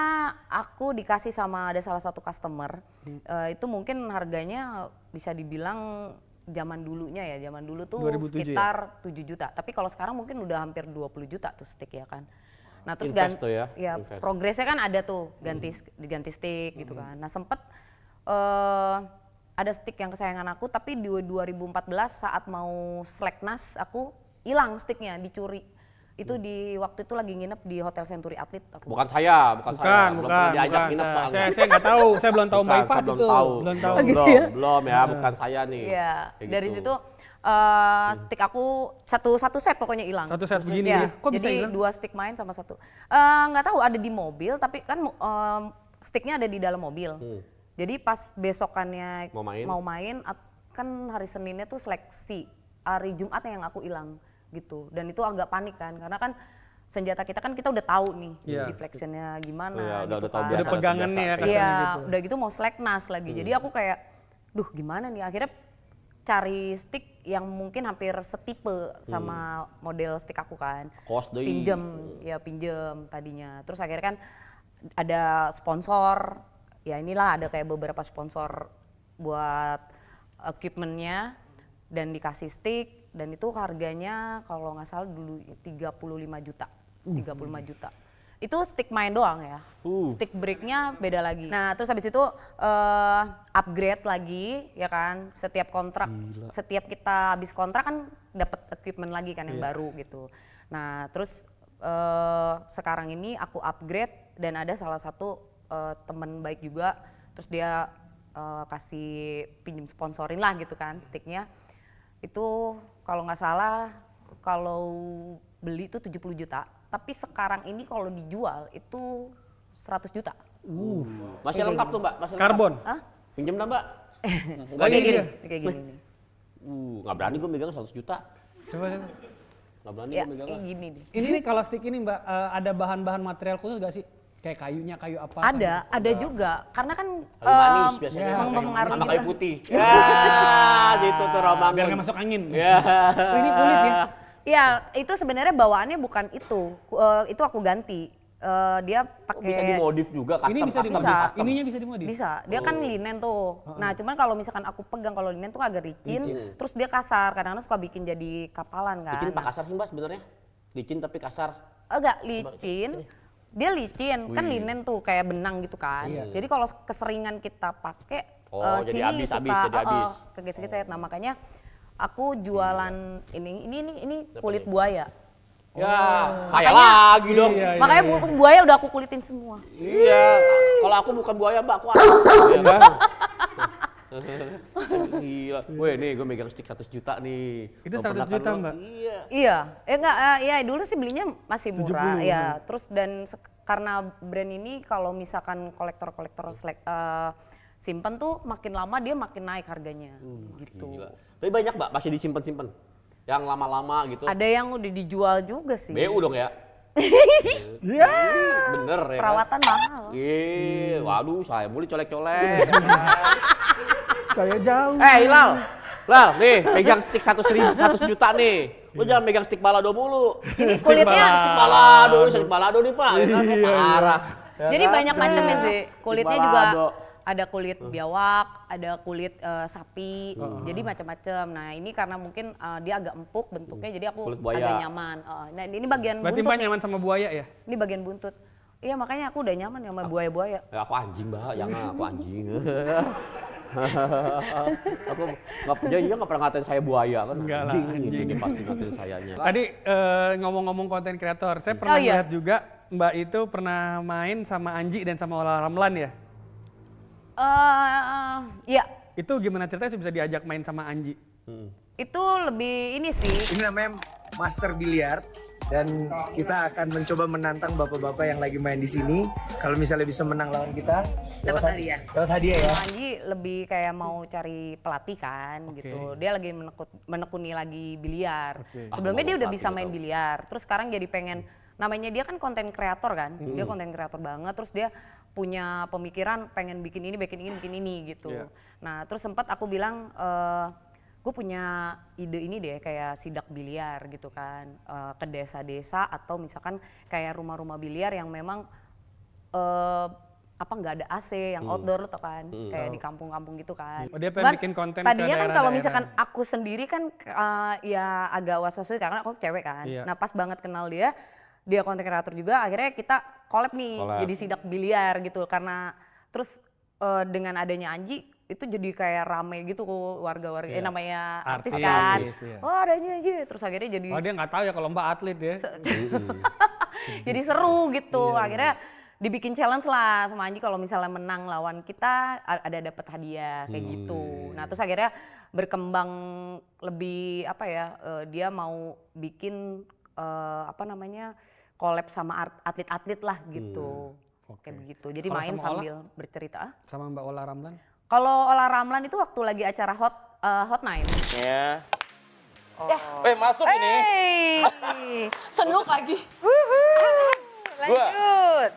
A: aku dikasih sama ada salah satu customer. Itu mungkin harganya bisa dibilang zaman dulunya ya. Zaman dulu tuh
C: 2007
A: sekitar 7 juta. Tapi kalau sekarang mungkin udah hampir 20 juta tuh stick ya kan. Nah, terus
B: Invest tuh ya, invest.
A: progresnya kan ada tuh diganti stick gitu kan. Nah, sempet ada stick yang kesayangan aku tapi di 2014 saat mau seleknas aku hilang sticknya, dicuri. Itu di waktu itu lagi nginep di Hotel Century Atlet aku.
B: Bukan saya. Belum pernah diajak nginep soalnya.
C: Saya nggak tahu, saya belum tahu Mbak
B: Bukan,
C: Ifat
B: saya belum
C: itu.
B: tahu.
C: Belum tahu.
B: Belum ya, bukan saya nih.
A: Iya,
B: Kayak
A: dari
B: gitu.
A: situ stick aku satu set pokoknya hilang.
C: Satu set begini
A: Ya,
C: ya? Kok bisa
A: jadi
C: hilang?
A: 2 stick main sama satu. Nggak tahu ada di mobil, tapi kan sticknya ada di dalam mobil. Jadi pas besokannya
B: Mau main?
A: kan hari Seninnya tuh seleksi, hari Jumatnya yang aku hilang. gitu. Dan itu agak panik kan, karena kan senjata kita kan kita udah tahu nih
C: Iya.
A: deflectionnya gimana
B: Iya,
A: gitu
B: udah tahu
A: kan.
B: biasa,
C: Ada pegangannya ya
B: biasa.
C: kasarnya
A: Iya,
C: gitu.
A: udah gitu mau slacknas lagi. Jadi aku kayak, duh gimana nih, akhirnya cari stick yang mungkin hampir setipe sama model stick aku kan.
B: Kos deh.
A: Pinjem tadinya. Terus akhirnya kan ada sponsor, ya inilah ada kayak beberapa sponsor buat equipmentnya dan dikasih stick dan itu harganya kalau nggak salah dulu 35 juta. 35 juta. Itu stick main doang ya. Stick breaknya beda lagi. Nah terus habis itu upgrade lagi ya kan. Setiap kontrak, setiap kita habis kontrak kan dapat equipment lagi kan yang baru gitu. Nah terus sekarang ini aku upgrade dan ada salah satu teman baik juga. Terus dia kasih pinjem sponsorin lah gitu kan sticknya. Itu kalau nggak salah kalau beli itu 70 juta. Tapi sekarang ini kalau dijual itu 100 juta.
B: Masih lengkap tuh Mbak, masih lengkap.
C: Karbon.
A: Hah?
B: Pinjem dah Mbak. Enggak
A: Kayak
B: nih.
A: gini, kayak gini nih.
B: Nggak berani gue megang 100 juta.
C: Coba.
B: Nggak berani
A: Ya,
B: gue megang.
A: kayak gini nih.
C: Ini nih kalau stick ini Mbak, ada bahan-bahan material khusus gak sih? Kayak kayunya, kayu apa?
A: Ada juga. Karena kan
B: Kayu manis biasanya.
A: mempengaruhi
B: Sama kayu
A: juga.
B: putih. Ya, gitu tuh Romangun.
C: Biar nggak masuk angin.
B: Ya.
C: Oh, ini kulit ya?
A: Iya, itu sebenarnya bawaannya bukan itu. Itu aku ganti. Dia pakai
B: Bisa dimodif juga, custom,
C: Ini bisa
B: custom,
C: dimodif.
B: custom.
C: Ininya bisa dimodif.
A: Bisa. Dia kan linen tuh. Nah, cuman kalau misalkan aku pegang kalau linen tuh agak licin, terus dia kasar. Kadang-kadang suka bikin jadi kapalan kan.
B: Licin pak kasar sih Mbak sebenarnya. Licin tapi kasar.
A: Agak licin. Dia licin, kan linen tuh kayak benang gitu kan. Jadi kalau keseringan kita pakai
B: Oh, jadi
A: sini
B: habis,
A: suka
B: jadi habis.
A: kegesek-gesek. Nah, makanya aku jualan ini kulit buaya.
B: Ya, kayak lagi dong.
C: Iya,
A: Makanya buaya udah aku kulitin semua.
B: Iya. Kalau aku bukan buaya Mbak, aku Gila. Weh nih gue megang stick 100 juta nih.
C: Itu
B: Belum
C: 100
B: pernah
C: juta,
B: kan lo?
C: Mbak?
B: Iya.
A: Iya, enggak, ya dulu sih belinya masih murah
C: 70,
A: ya. Terus dan karena brand ini kalau misalkan kolektor-kolektor simpen tuh makin lama dia makin naik harganya gitu.
B: Gila. Tapi banyak Mbak masih disimpan-simpan. Yang lama-lama gitu.
A: Ada yang udah dijual juga sih.
B: BU dong ya.
C: Iya.
B: Bener ya.
A: Perawatan mahal.
B: Iya, waduh saya mulu colek-colek.
C: Saya jauh.
B: Hilal. Lal, nih pegang stick 100 juta nih. Lu jangan megang stick balado mulu.
A: Ini kulitnya
B: Stick balado nih Pak. Ya kan, parah. Ya
A: jadi
B: kan?
A: banyak macamnya sih. Kulitnya
B: Stick
A: juga
B: balado.
A: ada kulit biawak, ada kulit sapi. Jadi macam-macam. Nah, ini karena mungkin dia agak empuk bentuknya jadi aku
B: Kulit buaya.
A: agak nyaman. Nah, ini bagian
C: Berarti
A: buntut
C: Mbak
A: nih.
C: nyaman sama buaya ya?
A: Ini bagian buntut. Iya, makanya aku udah nyaman sama buaya-buaya.
B: Ya, aku anjing Mbak, jangan aku anjing. Aku nggak pernah ngatain saya buaya kan.
C: Enggak lah,
B: Anjing,
C: anjing.
B: gitu dia pasti ngatain sayanya.
C: Tadi ngomong-ngomong konten kreator, saya pernah
A: iya.
C: lihat juga Mbak itu pernah main sama Anji dan sama Ola Ramlan ya?
A: Iya,
C: Itu gimana ceritanya sih bisa diajak main sama Anji?
A: itu lebih ini sih.
F: Ini namanya Master Biliar dan kita akan mencoba menantang bapak-bapak yang lagi main di sini. Kalau misalnya bisa menang lawan kita,
A: Dapat hadiah.
F: Dapat hadiah ya.
A: Anji lebih kayak mau cari pelatih kan gitu. Dia lagi menekuni lagi biliar. Sebelumnya dia udah bisa main biliar. Terus sekarang jadi pengen, namanya dia kan konten kreator kan. Dia konten kreator banget. Terus dia punya pemikiran pengen bikin ini gitu. Nah terus sempat aku bilang, gue punya ide ini deh kayak sidak biliar gitu kan. Ke desa-desa atau misalkan kayak rumah-rumah biliar yang memang nggak ada AC yang outdoor tuh kan, kayak di kampung-kampung gitu kan.
C: Oh, dia pengen bikin konten ke
A: tadinya kan kalau
C: daerah-daerah.
A: misalkan aku sendiri kan ya agak was-was karena aku cewek kan.
C: Iya.
A: Nah pas banget kenal dia konten kreator juga, akhirnya kita collab nih jadi sidak biliar gitu karena terus dengan adanya Anji itu jadi kayak rame gitu warga-warga, namanya artis kan.
C: Iya.
A: Oh adanya Anji, terus akhirnya jadi
C: Oh dia nggak tahu ya kalau Mbak atlet ya?
A: jadi seru gitu. Akhirnya dibikin challenge lah sama Anji kalau misalnya menang lawan kita ada dapat hadiah kayak gitu. Nah terus akhirnya berkembang lebih dia mau bikin collab sama atlet-atlet lah gitu. Kayak begitu. Jadi
C: Kalau
A: main
C: sama
A: sambil bercerita.
C: Sama Mbak Ola Ramlan?
A: Kalau Ola Ramlan itu waktu lagi acara Hot 9.
B: Ya.
G: Masuk ini.
H: Senuk lagi.
A: Lanjut.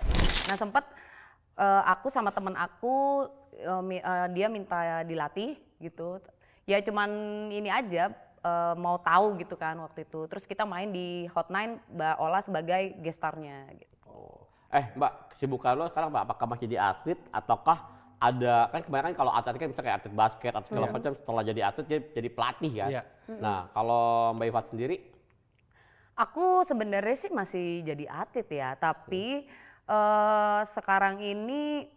A: Nah sempet aku sama temen aku dia minta dilatih gitu. Ya cuman ini aja mau tahu gitu kan waktu itu. Terus kita main di Hot9 Mbak Ola sebagai gestarnya gitu.
B: Mbak, kesibukan lo sekarang Mbak, apakah masih jadi atlet ataukah ada, kan kemarin kalau atlet kan misalnya kayak atlet basket atau segala macam, setelah jadi atlet jadi pelatih kan?
C: Iya.
B: Nah kalau Mbak Ifat sendiri?
A: Aku sebenarnya sih masih jadi atlet ya, tapi sekarang ini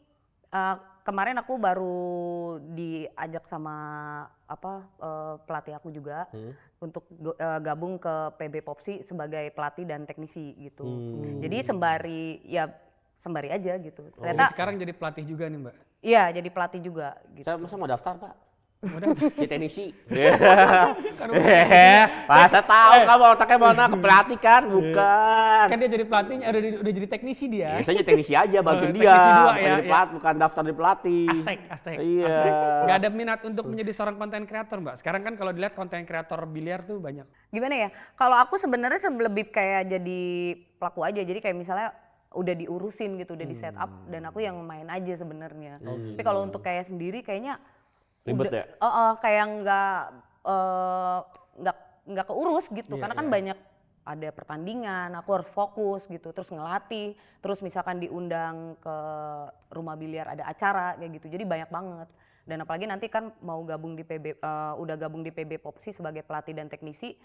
A: kemarin aku baru diajak sama pelatih aku juga untuk gabung ke PB Popsi sebagai pelatih dan teknisi gitu. Jadi sembari aja gitu.
C: Jadi sekarang jadi pelatih juga nih Mbak?
A: Iya, jadi pelatih juga gitu.
B: Saya masa mau daftar Pak?
C: Udah.
B: Jadi teknisi. Pak, saya tahu kamu otaknya mana ke pelatih kan? Bukan.
C: Kan dia jadi pelatih, udah jadi teknisi dia.
B: Biasanya teknisi aja bantuin dia.
C: Teknisi dua,
B: bukan
C: ya,
B: jadi pelatih, bukan daftar di pelatih.
C: Aztek.
B: Iya.
C: Gak ada minat untuk menjadi seorang konten kreator Mbak? Sekarang kan kalau dilihat konten kreator biliar tuh banyak.
A: Gimana ya? Kalau aku sebenarnya lebih kayak jadi pelaku aja. Jadi kayak misalnya udah diurusin gitu, udah di set up dan aku yang main aja sebenarnya. Tapi kalau untuk kayak sendiri kayaknya
B: Ribet ya?
A: Kayak nggak keurus gitu. Karena kan banyak ada pertandingan, aku harus fokus gitu, terus ngelatih, terus misalkan diundang ke rumah biliar ada acara kayak gitu. Jadi banyak banget. Dan apalagi nanti kan mau gabung di udah gabung di PB Popsi sebagai pelatih dan teknisi.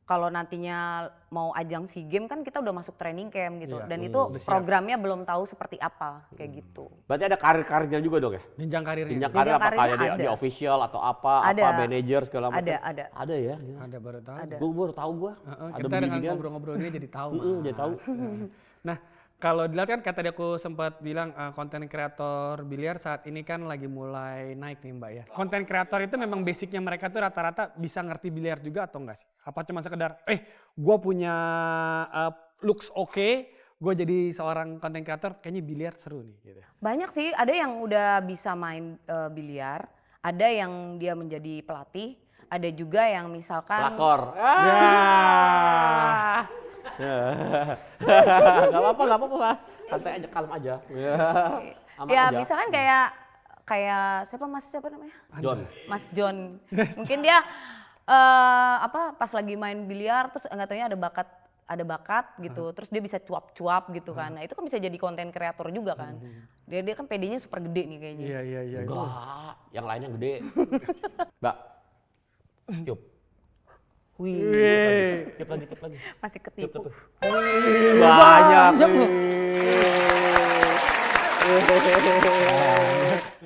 A: Kalau nantinya mau ajang SEA Games kan kita udah masuk training camp gitu. Dan itu programnya belum tahu seperti apa kayak gitu.
B: Berarti ada karir-karirnya juga dong ya?
C: Jenjang karirnya.
B: Jenjang karir apa
A: karirnya
B: kayak di official atau apa manajer segala macam?
A: Ada.
B: Ada ya?
C: Ada baru tahu.
B: Gue baru tahu gue.
C: Kita dengan ngobrol-ngobrolnya jadi tahu.
B: Jadi tahu.
C: Nah, kalau dilihat kan kata tadi aku sempat bilang konten kreator biliar saat ini kan lagi mulai naik nih Mbak ya. Konten kreator itu memang basicnya mereka tuh rata-rata bisa ngerti biliar juga atau enggak sih? Apa cuma sekedar gue punya looks oke, gue jadi seorang konten kreator kayaknya biliar seru nih gitu.
A: Banyak sih, ada yang udah bisa main biliar, ada yang dia menjadi pelatih, ada juga yang misalkan
B: Pelakor. Gak apa-apa lah. Santai aja, kalem aja.
A: Misalkan kayak siapa namanya?
B: John.
A: Mas John. Mungkin dia pas lagi main biliar terus nggak taunya ada bakat gitu. Terus dia bisa cuap-cuap gitu kan. Nah, itu kan bisa jadi konten kreator juga kan. Dia kan PD-nya super gede nih kayaknya.
C: Iya.
B: Enggak, yang lainnya gede. Mbak. Tiup. Wih, tiup lagi.
A: Masih ketipu.
B: Banyak.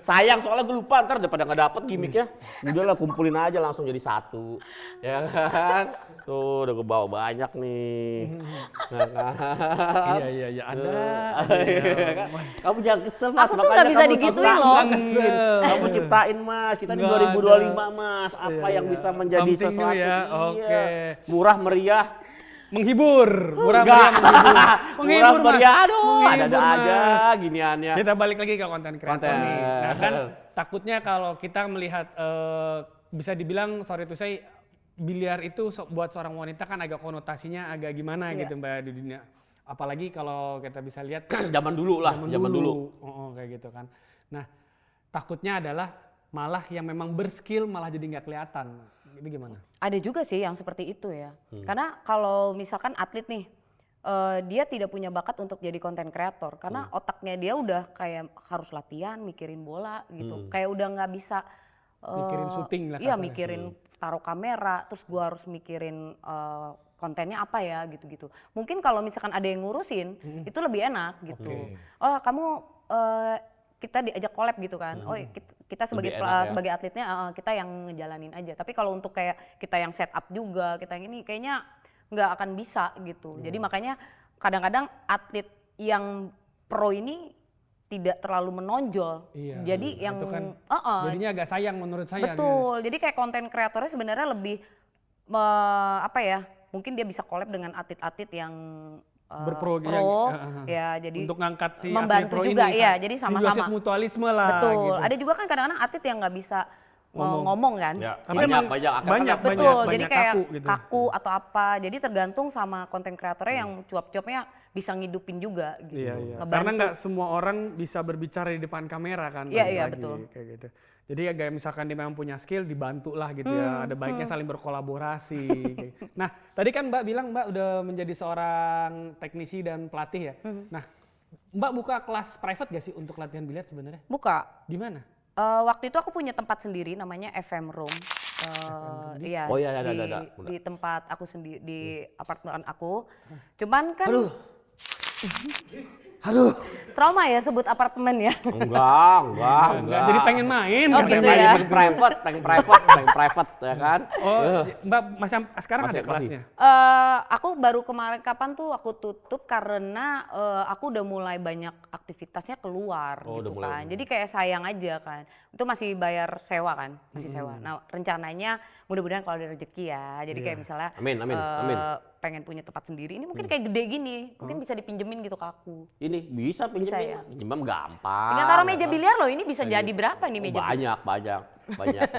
B: Sayang soalnya gue lupa, ntar daripada nggak dapet gimmicknya. Udah lah kumpulin aja langsung jadi satu. Ya kan? Tuh udah gue bawa banyak nih. Nah, kan?
C: Iya ada.
B: Kamu jangan kesel Mas.
A: Aku tuh nggak bisa digituin loh.
B: Kamu ciptain Mas, kita di 2025 Mas. Apa yang bisa menjadi
C: Something new
B: sesuatu.
C: ya, oke.
B: Murah meriah.
C: Menghibur, murah
B: meriah, aduh, ada aja giniannya.
C: Kita balik lagi ke konten kreator nih. Nah kan takutnya kalau kita melihat bisa dibilang sorry to say biliar itu buat seorang wanita kan agak konotasinya agak gimana gitu Mbak di dunia. Apalagi kalau kita bisa lihat
B: zaman dulu.
C: Kayak gitu kan. Nah takutnya adalah malah yang memang berskill malah jadi nggak kelihatan. Itu gimana?
A: Ada juga sih yang seperti itu ya. Karena kalau misalkan atlet nih, dia tidak punya bakat untuk jadi konten kreator. Karena otaknya dia udah kayak harus latihan, mikirin bola gitu. Kayak udah nggak bisa
C: mikirin syuting lah.
A: Iya, mikirin taruh kamera, terus gua harus mikirin kontennya apa ya gitu-gitu. Mungkin kalau misalkan ada yang ngurusin, itu lebih enak gitu. Oh kamu kita diajak collab gitu kan. Oh kita sebagai sebagai atletnya kita yang ngejalanin aja. Tapi kalau untuk kayak kita yang set up juga, kita yang ini kayaknya nggak akan bisa gitu. Jadi makanya kadang-kadang atlet yang pro ini tidak terlalu menonjol.
C: Iya,
A: jadi yang
C: itu kan jadinya agak sayang menurut saya.
A: Betul. Jadi kayak konten kreatornya sebenarnya lebih mungkin dia bisa collab dengan atlet-atlet yang
C: berpro
A: ya jadi
C: untuk ngangkat si
A: membantu
C: atlet pro
A: juga
C: ini,
A: ya jadi sama-sama
C: mutualisme lah
A: betul
C: gitu.
A: Ada juga kan kadang-kadang atlet yang ngomong kan.
B: Ya,
C: Tapi
B: banyak,
C: emang
B: banyak. Akan
C: banyak,
B: ada-
A: Betul, jadi
C: banyak
A: kayak
C: kaku gitu.
A: kaku atau apa. Jadi tergantung sama konten kreatornya yang cuap-cuapnya bisa ngidupin juga gitu.
C: Iya, iya.
A: Ngebantu.
C: Karena nggak semua orang bisa berbicara di depan kamera kan.
A: Iya, iya,
C: lagi-lagi,
A: betul.
C: Kayak gitu. Jadi ya kayak misalkan dia memang punya skill, dibantu lah gitu ya. Ada baiknya saling berkolaborasi. kayak. Nah, tadi kan Mbak bilang Mbak udah menjadi seorang teknisi dan pelatih ya. Nah, Mbak buka kelas private gak sih untuk latihan biliar sebenarnya?
A: Buka.
C: Di mana?
A: Waktu itu aku punya tempat sendiri namanya FM Room. Iya,
B: Oh iya, ada.
A: di tempat aku sendiri di apartemen aku. Cuman kan
B: Aduh.
A: trauma ya sebut apartemen ya.
B: Enggak.
C: Jadi pengen main.
A: Oh,
C: katanya.
A: gitu ya.
B: Pengen private ya kan.
C: Oh, Mbak masih sekarang
B: Masih-
C: ada kelasnya?
A: Aku baru kemarin kapan tuh aku tutup karena aku udah mulai banyak aktivitasnya keluar
B: Oh,
A: gitu
B: udah mulai.
A: kan. Jadi kayak sayang aja kan. Itu masih bayar sewa kan, masih sewa. Nah rencananya mudah-mudahan kalau ada rezeki ya. Jadi kayak misalnya
B: Amin.
A: pengen punya tempat sendiri. Ini mungkin kayak gede gini, mungkin bisa dipinjemin gitu ke aku.
B: Ini bisa pinjemin.
A: Bisa ya?
B: Pinjem gampang.
A: Tinggal taruh meja biliar loh, ini bisa jadi berapa nih meja biliar?
B: Banyak.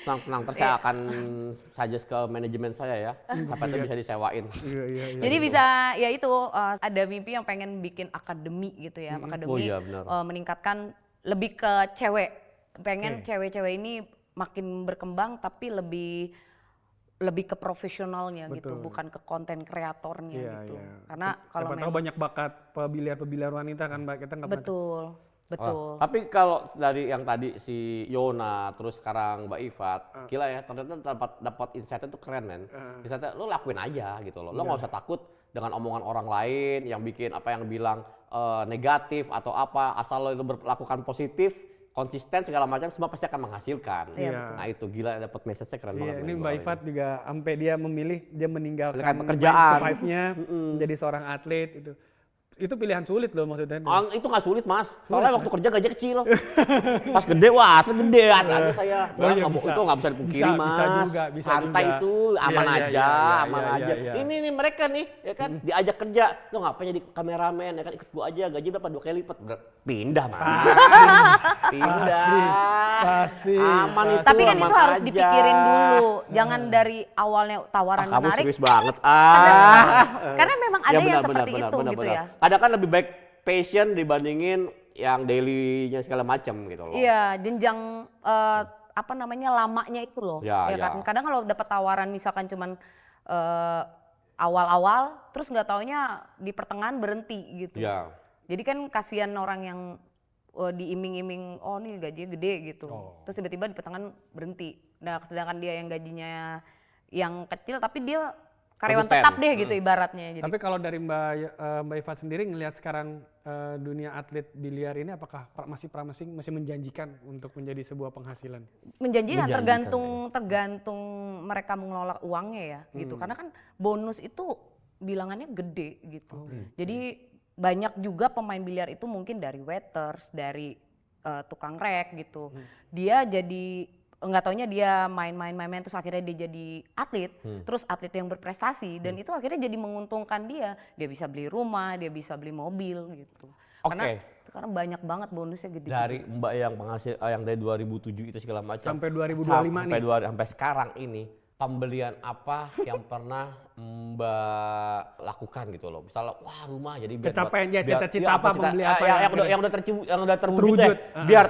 B: Tenang, terus saya akan suggest ke manajemen saya ya. Sampai itu bisa disewain.
C: Iya.
A: Jadi bisa ya itu ada mimpi yang pengen bikin akademi gitu ya, akademi
B: Oh iya, benar.
A: meningkatkan lebih ke cewek. Pengen cewek-cewek ini makin berkembang tapi lebih ke profesionalnya gitu, bukan ke konten kreatornya
C: Iya,
A: gitu.
C: iya.
A: Karena kalau
C: Siapa tahu banyak bakat pebiliar wanita kan Mbak, kita nggak pernah.
A: betul.
B: Tapi kalau dari yang tadi si Yona, terus sekarang Mbak Ifat, gila ya, ternyata dapat insight itu keren men. Insightnya lo lakuin aja gitu loh, lo nggak usah takut dengan omongan orang lain yang bikin apa yang bilang negatif atau apa, asal lo itu lakukan positif, konsisten segala macam, semua pasti akan menghasilkan.
A: Iya,
C: betul.
B: Nah itu gila, dapat message-nya keren banget.
C: Iya, ini
B: men,
C: Mbak
B: gua
C: Ifat juga sampai dia memilih dia meninggalkan
B: Meninggalkan pekerjaan.
C: 9 to 5-nya menjadi seorang atlet itu. Itu pilihan sulit loh maksudnya.
B: Itu nggak sulit mas, soalnya waktu kerja gaji kecil. Pas gede, wah atlet gede aja saya.
C: Oh iya,
B: Itu
C: bisa.
B: nggak bisa dipungkiri
C: Bisa,
B: mas.
C: bisa juga, bisa
B: Santai
C: juga.
B: itu, aman
C: Iya,
B: aja,
C: iya,
B: aman
C: iya,
B: aja.
C: iya.
B: Ini nih mereka nih, ya kan, diajak kerja. Lo ngapain jadi kameramen, ya kan, ikut gua aja, gaji berapa 2 kali lipat. Pindah mas. Pindah.
C: Pasti.
B: Aman itu,
A: Tapi kan
B: aman
A: itu harus
B: aja.
A: dipikirin dulu, jangan dari awalnya tawaran
B: Kamu
A: menarik.
B: serius banget.
A: Karena memang ada
B: Ya,
A: yang
B: benar,
A: seperti
B: benar,
A: itu
B: benar,
A: gitu
B: benar.
A: ya.
B: Kadang kan lebih baik passion dibandingin yang daily-nya segala macam gitu loh.
A: Iya, jenjang apa namanya lamanya itu loh.
B: Ya,
A: Ya
B: ya.
A: kan? Kadang kalau dapat tawaran misalkan cuman awal-awal, terus nggak taunya di pertengahan berhenti gitu.
B: Ya.
A: Jadi kan kasihan orang yang diiming-iming, oh nih gajinya gede gitu. Terus tiba-tiba di pertengahan berhenti. Nah sedangkan dia yang gajinya yang kecil tapi dia karyawan
B: Konsisten.
A: tetap deh gitu ibaratnya. Jadi
C: Tapi kalau dari Mbak Ifat sendiri ngelihat sekarang dunia atlet biliar ini apakah masih menjanjikan untuk menjadi sebuah penghasilan?
A: menjanjikan
B: Menjanjikan,
A: tergantung mereka mengelola uangnya ya gitu. Karena kan bonus itu bilangannya gede gitu. Jadi banyak juga pemain biliar itu mungkin dari waiters, dari tukang rek gitu. Dia jadi nggak taunya dia main terus akhirnya dia jadi atlet, terus atlet yang berprestasi dan itu akhirnya jadi menguntungkan dia. Dia bisa beli rumah, dia bisa beli mobil gitu. Karena sekarang banyak banget bonusnya gede.
B: Dari Mbak yang penghasil yang dari 2007 itu segala macam
C: Sampai 2025 nih.
B: sampai sekarang ini, pembelian apa yang pernah Mbak lakukan gitu loh. Misalnya wah rumah jadi biar
C: Kecapean ya,
B: biar-
C: cita-cita
B: iya,
C: apa, pembeli apa
B: yang udah terwujud
C: Terwujud.
B: deh.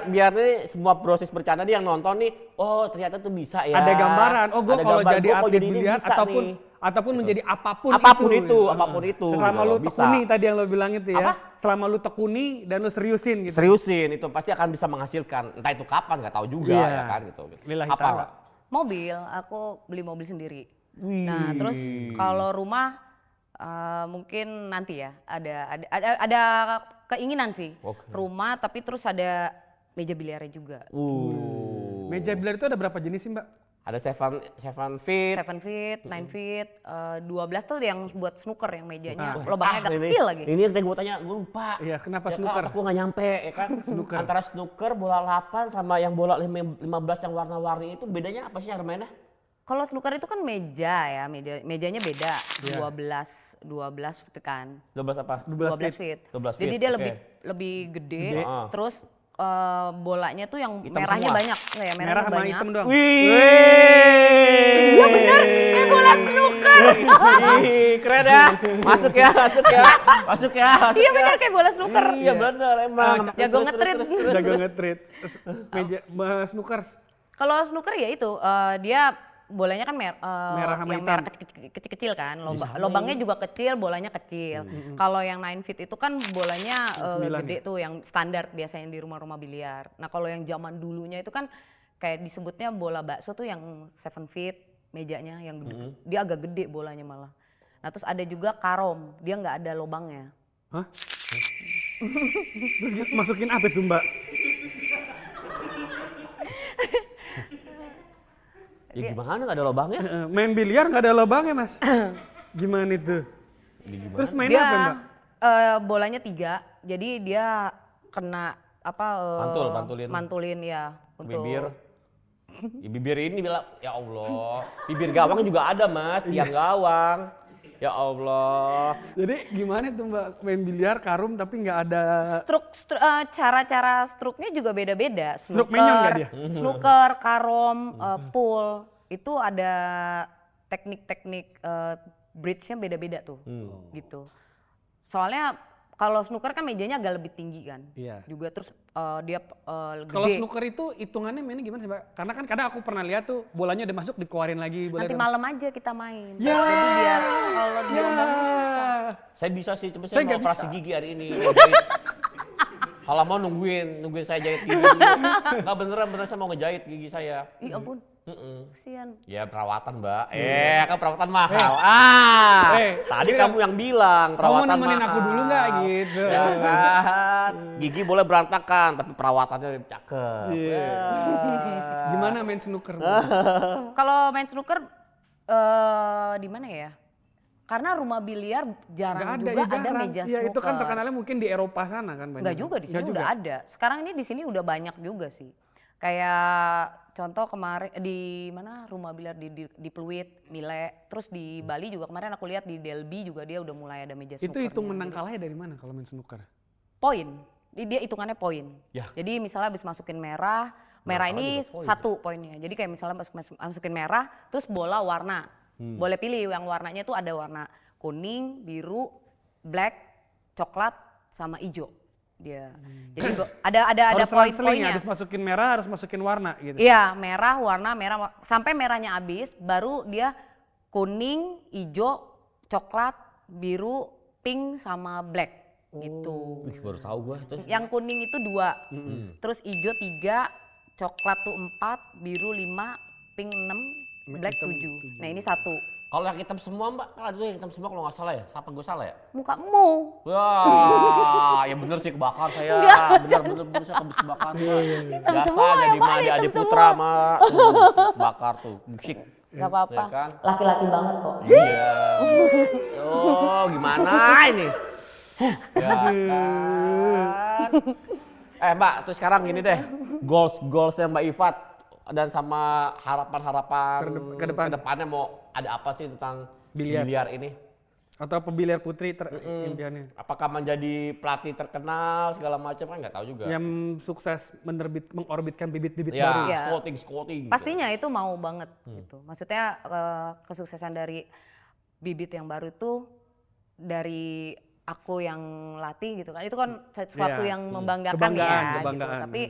B: Biar nih semua proses bercanda nih yang nonton nih, oh ternyata tuh bisa ya.
C: Ada gambaran, oh gue
B: Ada
C: kalau
B: gambaran,
C: jadi
B: gua kalau
C: atlet
B: ini
C: biliar
B: bisa nih.
C: ataupun menjadi apapun
B: Apapun
C: itu.
B: itu, apapun itu,
C: Selama
B: gitu
C: lu
B: loh, bisa.
C: tekuni tadi yang lo bilang itu ya.
B: Apa?
C: Selama lu tekuni dan lu seriusin gitu.
B: Seriusin itu pasti akan bisa menghasilkan. Entah itu kapan nggak tahu juga
C: Iya.
B: ya kan gitu.
C: Lillahi
B: Apa
C: ta'ala.
B: Mbak?
A: Mobil, aku beli mobil sendiri. Nah terus kalau rumah mungkin nanti ya ada keinginan sih rumah tapi terus ada meja biliarnya juga.
C: Meja biliar itu ada berapa jenis sih Mbak?
B: Ada seven feet.
A: 7 feet, 9 feet, 12 tuh yang buat snooker yang mejanya lubangnya agak kecil lagi.
B: Ini yang gue tanya, gue lupa.
C: Iya, kenapa
B: Ya,
C: snooker?
B: Aku nggak nyampe, ya kan? Antara snooker, bola 8 sama yang bola 15 yang warna-warni itu bedanya apa sih cara mainnya?
A: Kalau snooker itu kan meja ya, mejanya beda, 12 gitu kan.
B: 12 apa?
C: 12
A: 12 feet.
B: 12
A: Jadi
B: feet,
A: dia
B: oke.
A: lebih gede,
B: Gede.
A: terus bolanya tuh yang
B: Hitam
A: merahnya
B: semua?
A: banyak. Nggak ya,
C: Merah
A: merahnya
C: sama
A: banyak.
C: hitam doang.
A: Iya bener, kayak bola snooker.
B: Wih, keren ya. Masuk ya. Masuk ya.
A: Iya bener, kayak bola snooker.
B: Iya bener emang.
A: Jago ngetrit.
C: Jago ngetrit. Meja snookers.
A: Kalau snooker ya itu, dia bolanya kan
C: Merah sama
A: yang
C: hitam.
A: merah kecil-kecil kan, lubangnya juga kecil, bolanya kecil. Kalau yang 9 feet itu kan bolanya gede tuh, yang standar biasanya di rumah-rumah biliar. Nah kalau yang zaman dulunya itu kan kayak disebutnya bola bakso tuh yang 7 feet, mejanya yang gede. Dia agak gede bolanya malah. Nah terus ada juga karom, dia nggak ada lubangnya.
C: Hah? Terus masukin apa tuh Mbak?
B: Ya gimana nggak ada lubangnya?
C: Main biliar nggak ada lubangnya Mas? Gimana itu? Terus mainnya
A: Dia
C: apa Mbak?
A: bolanya 3, jadi dia kena apa? Mantulin ya.
B: Bibir. Ya, bibir ini bilang, ya Allah. Bibir gawang juga ada Mas, tiang gawang. Ya Allah.
C: Jadi gimana tuh Mbak main biliar karum tapi nggak ada
A: Cara-cara struknya juga beda-beda.
C: Struk menyon nggak dia?
A: Snooker, karom, pool itu ada teknik-teknik bridge-nya beda-beda tuh, gitu. Soalnya kalau snooker kan mejanya agak lebih tinggi kan,
C: Iya.
A: juga terus dia gede.
C: Kalau snooker itu hitungannya mainnya gimana sih Mbak? Karena kan kadang aku pernah lihat tuh bolanya udah masuk dikeluarin lagi.
A: Nanti malam aja kita main.
C: Ya.
A: Jadi biar kalau dia bangun susah.
B: Saya bisa sih, cuma
C: Saya
B: saya mau
C: nggak
B: operasi
C: bisa.
B: gigi hari ini. Mau jahit. Kalau mau nungguin saya jahit gigi dulu. Nggak beneran saya mau ngejahit gigi saya.
A: Ih ampun, kasian.
B: Ya perawatan Mbak. Kan perawatan mahal. Tadi kamu yang bilang
C: Kamu
B: perawatan mahal.
C: nemenin aku dulu nggak gitu?
B: Ya kan, gigi boleh berantakan tapi perawatannya cakep.
C: Iya. Gimana main snooker?
A: Kalau main snooker di mana ya? Karena rumah biliar jarang juga ada meja
C: Iya,
A: snooker.
C: itu kan terkenalnya mungkin di Eropa sana kan banyak.
A: Enggak juga, di sini udah ada. Sekarang ini di sini udah banyak juga sih. Kayak contoh kemarin di mana rumah biliar di Pluit, Mile, terus di Bali juga kemarin aku lihat di Delby juga dia udah mulai ada meja snooker.
C: Itu hitung menang kalahnya dari mana kalau main snooker?
A: Poin. Dia hitungannya poin.
B: Ya.
A: Jadi misalnya habis masukin merah ini satu poinnya. Jadi kayak misalnya masukin merah, terus bola warna. Boleh pilih yang warnanya tuh ada warna kuning, biru, black, coklat, sama hijau. Dia. Jadi ada
C: Harus selang-seling
A: poin-poinnya.
C: ya, harus masukin merah, harus masukin warna gitu.
A: Iya, merah, sampai merahnya habis, baru dia kuning, hijau, coklat, biru, pink, sama black gitu.
B: Wih, baru tahu gua itu.
A: Yang kuning itu 2, terus hijau 3, coklat tuh 4, biru 5, pink 6, black 7. Nah ini 1.
B: Kalau yang hitam semua Mbak, kan ada tuh yang hitam semua kalau nggak salah ya. Siapa gue salah ya?
A: Mukamu.
B: Wah, ya bener sih kebakar saya. Bener saya habis kebakar.
A: Hitam
B: Biasa
A: semua,
B: jadi
A: apaan
B: Madi
A: hitam
B: Adi
A: semua?
B: Putra mah bakar tuh, musik.
A: Gak apa-apa,
B: Ya kan?
A: laki-laki banget kok.
B: Iya. Oh, gimana ini? Ya kan. Mbak, terus sekarang gini deh. Goalsnya Mbak Ifat dan sama harapan-harapan
C: Ke depan.
B: kedepannya mau ada apa sih tentang
C: Biliar.
B: biliar ini?
C: Atau pembiliar putri impiannya.
B: Apakah menjadi pelatih terkenal segala macam kan nggak tahu juga.
C: Yang sukses mengorbitkan bibit-bibit
B: Ya,
C: baru.
A: Iya.
B: scouting.
A: Pastinya itu mau banget gitu. Maksudnya kesuksesan dari bibit yang baru itu dari aku yang latih gitu kan. Itu kan sesuatu
C: Iya.
A: yang membanggakan
C: Kebanggaan,
A: ya
C: kebanggaan.
A: gitu. Tapi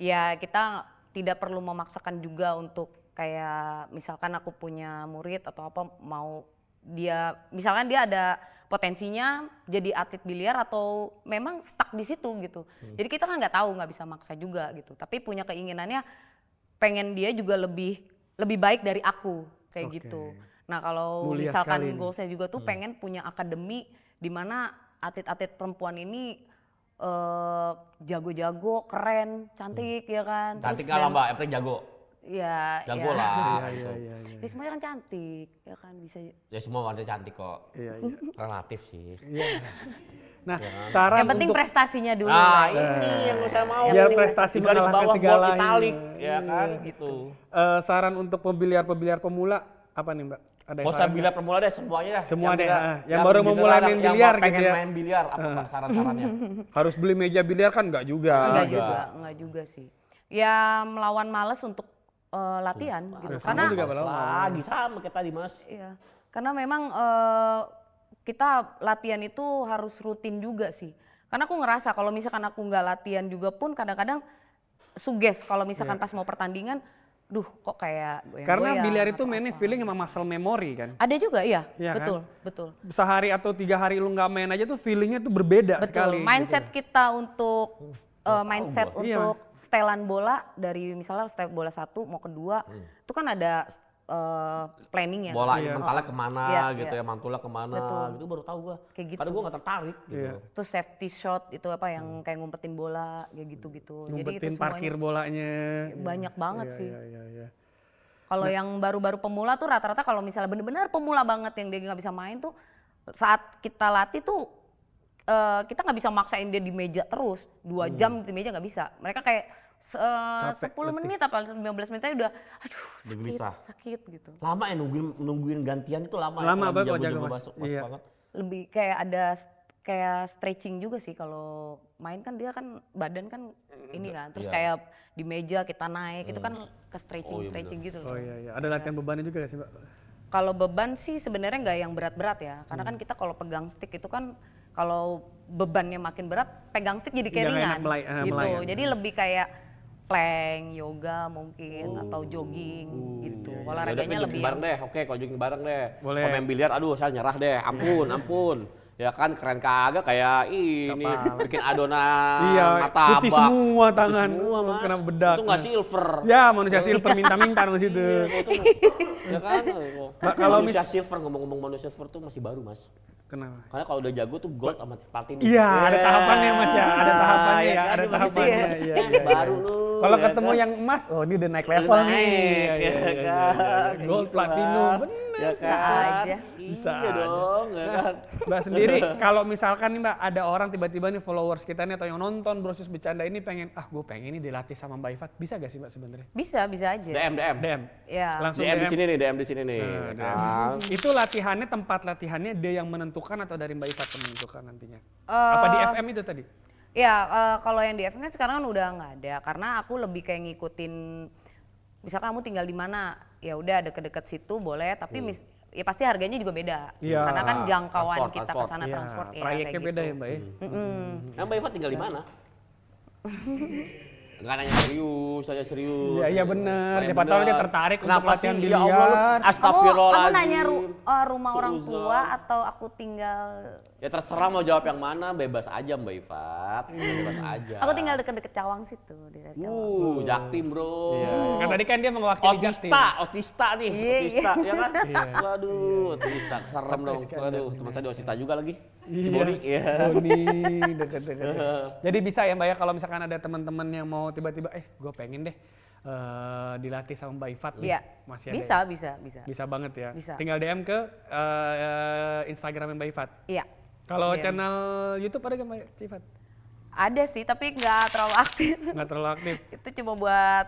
A: ya kita tidak perlu memaksakan juga untuk kayak misalkan aku punya murid atau apa mau dia misalkan dia ada potensinya jadi atlet biliar atau memang stuck di situ gitu. Jadi kita kan nggak tahu, nggak bisa maksa juga gitu. Tapi punya keinginannya pengen dia juga lebih baik dari aku kayak
C: Oke.
A: gitu. Nah kalau
C: Mulia
A: misalkan
C: sekali nih.
A: goalsnya juga tuh pengen punya akademi di mana atlet-atlet perempuan ini jago-jago, keren, cantik ya kan.
B: Cantik
A: Terus
B: nggak lah
A: dan-
B: Mbak, yang penting jago.
A: Ya,
B: Jago
A: ya.
B: lah.
C: Iya,
B: gitu.
A: Ya, semuanya kan cantik, ya kan bisa.
B: Ya semua wanita cantik kok.
C: Iya.
B: Relatif sih.
C: Nah, saran
A: Yang penting
C: untuk
A: prestasinya dulu.
B: Nah,
A: lah.
B: ini yang saya mau.
C: Biar
B: Ini
C: prestasi
B: di garis
C: mengalahkan
B: bawah
C: segalanya.
B: bold italic, ya kan gitu.
C: saran untuk pembiliar-pembiliar pemula apa nih Mbak? Ada
B: Gak usah
C: saran
B: biliar pemula deh, semuanya dah.
C: Semua deh,
B: udah-
C: yang baru mau mulai main
B: yang
C: biliar
B: mau pengen
C: gitu ya.
B: main biliar, apa Pak saran-sarannya?
C: Harus beli meja biliar kan nggak juga.
A: Enggak juga sih. Ya melawan males untuk latihan gitu.
C: sama
A: Karena
C: juga
B: Males lagi sama kayak tadi Mas.
A: iya, karena memang kita latihan itu harus rutin juga sih. Karena aku ngerasa kalau misalkan aku nggak latihan juga pun kadang-kadang suges kalau misalkan pas mau pertandingan, duh kok kayak goyang-goyang.
C: Karena biliar itu
A: atau
C: mainnya
A: apa.
C: feeling sama muscle memory kan.
A: Ada juga iya,
C: Iya kan?
A: betul.
C: Sehari atau 3 hari lu nggak main aja tuh feelingnya tuh berbeda sekali.
A: Betul. Mindset kita untuk mindset
C: Gua. Iya,
A: untuk setelan bola dari misalnya setel bola 1 mau kedua, itu kan ada planning ya.
B: Bola
C: Iya.
B: mentalnya kemana
A: Iya,
B: gitu
A: iya.
B: ya, mantulnya kemana
A: Betul.
B: gitu baru tahu gua.
A: Kayak gitu.
B: Karena gua gak tertarik gitu.
C: Iya.
A: Terus safety shot itu apa yang kayak ngumpetin bola kayak gitu-gitu. Jadi itu
C: Ngumpetin
A: semuanya
C: parkir bolanya.
A: banyak banget
C: Iya,
A: sih.
C: Iya.
A: Kalau yang baru-baru pemula tuh rata-rata kalau misalnya bener-bener pemula banget yang dia nggak bisa main tuh saat kita latih tuh kita nggak bisa maksain dia di meja terus 2 jam di meja nggak bisa. Mereka kayak 10 menit apa 15 menit aja udah aduh
B: gelisah.
A: sakit gitu.
B: Lama ya nungguin gantian itu lama.
C: Lama
B: ya,
C: banget
B: kalau
C: kalau jago,
B: jago-jago
C: Mas.
B: masuk
C: Iya.
B: banget.
A: Lebih kayak ada kayak stretching juga sih kalau main kan dia kan badan kan ini kan terus
B: Iya.
A: kayak di meja kita naik itu kan ke stretching
B: Oh, iya
A: stretching gitu loh.
C: Oh iya. Ada latihan bebannya juga gak sih Mbak?
A: Kalau beban sih sebenarnya nggak yang berat-berat ya, karena kan kita kalau pegang stick itu kan kalau bebannya makin berat, pegang stick jadi
C: Nggak
A: kayak ringan,
C: enak
A: gitu.
C: melayang.
A: Jadi lebih kayak plank, yoga mungkin atau jogging gitu. Olahraganya
B: Yaudah,
A: lebih
B: jogging bareng deh. Oke, kalau jogging bareng deh.
C: Boleh.
B: Kalau main biliar, aduh saya nyerah deh. Ampun. Ya kan keren kagak kayak ini bikin adonan
C: Iya,
B: martabak.
C: putih semua
B: Putih
C: tangan.
B: semua, Mas.
C: Kena bedak.
B: Itu nggak silver.
C: Ya manusia silver minta-minta di situ.
B: Ya kan?
C: Mbak, kalau
B: manusia silver, ngomong-ngomong manusia silver tuh masih baru Mas.
C: Kenapa?
B: Karena kalau udah jago tuh gold sama platinum.
C: Iya, ada tahapannya Mas ya, ada tahapannya ya,
B: kan?
C: ada
B: Masih
C: tahapannya.
B: masih
C: Iya,
B: baru lu.
C: Kalau
B: ya
C: ketemu
B: kan?
C: yang emas, oh ini udah naik
B: Udah
C: level nih.
B: naik,
C: Iya,
B: ya
C: iya,
B: kan?
C: iya. Gold,
B: Gitu,
C: platinum,
B: Mas.
C: bener.
B: Ya
A: Bisa
B: kan?
A: aja.
C: Bisa
B: Iya
C: aja.
B: dong, ya kan?
C: Mbak sendiri kalau misalkan nih Mbak ada orang tiba-tiba nih followers kita nih atau yang nonton Brosis Bercanda ini pengen, gue pengen ini dilatih sama Mbak Ifat, bisa gak sih Mbak sebenarnya?
A: bisa aja.
B: DM.
C: DM.
A: Ya.
C: Langsung
B: DM di
C: DM.
B: sini nih, DM di sini nih.
C: Nah,
B: ya
C: DM.
B: kan?
C: Itu latihannya, tempat latihannya dia yang menentukan atau dari Mbak Ifat yang menentukan nantinya?
A: Eh,
C: Apa di FM itu tadi?
A: Ya, kalau yang di FM kan sekarang kan udah nggak ada, karena aku lebih kayak ngikutin, misalkan kamu tinggal di mana, ya udah deket-deket situ boleh, tapi ya pasti harganya juga beda,
C: Iya.
A: karena kan jangkauan
B: Transport,
A: kita ke
B: transport.
A: sana transport ya
C: Proyeknya
A: kayak
C: beda
A: gitu.
C: ya Mbak ya?
B: Nah, Mbak Ifat tinggal di mana? Enggak nanya serius, saya serius.
C: Iya, iya bener.
B: Kayak
C: Siapa tahu
B: bener.
C: dia tertarik untuk
B: Kenapa
C: latihan
B: sih?
C: biliar.
B: Ya Allah, lu
A: Kamu
B: astagfirullahaladzim.
A: nanya rumah orang tua
B: Suuzon.
A: atau aku tinggal?
B: Ya terserah mau jawab yang mana, bebas aja Mbak Ifat. Bebas aja.
A: Aku tinggal deket-deket Cawang situ, di daerah Cawang.
B: Jaktim bro.
C: Iya. Kan tadi kan dia mewakili Justin.
B: Otista nih,
A: Iya,
B: Otista, ya kan?
C: Iya.
B: Waduh, Otista, serem dong. Waduh, teman saya di Otista juga lagi. Cibori, iya.
C: Boni, deket-deket. Jadi bisa ya Mbak ya kalau misalkan ada teman-teman yang mau tiba-tiba, gue pengen deh dilatih sama Mbak Ifat. nih.
A: Iya,
C: Masih ada
A: bisa,
C: ya?
A: bisa, bisa.
C: Bisa banget ya.
A: Bisa.
C: Tinggal DM ke Instagram Mbak Ifat.
A: Iya.
C: Kalau
A: DM.
C: channel YouTube ada nggak Mbak Ifat?
A: Ada sih, tapi nggak terlalu aktif.
C: Nggak terlalu aktif.
A: Itu cuma buat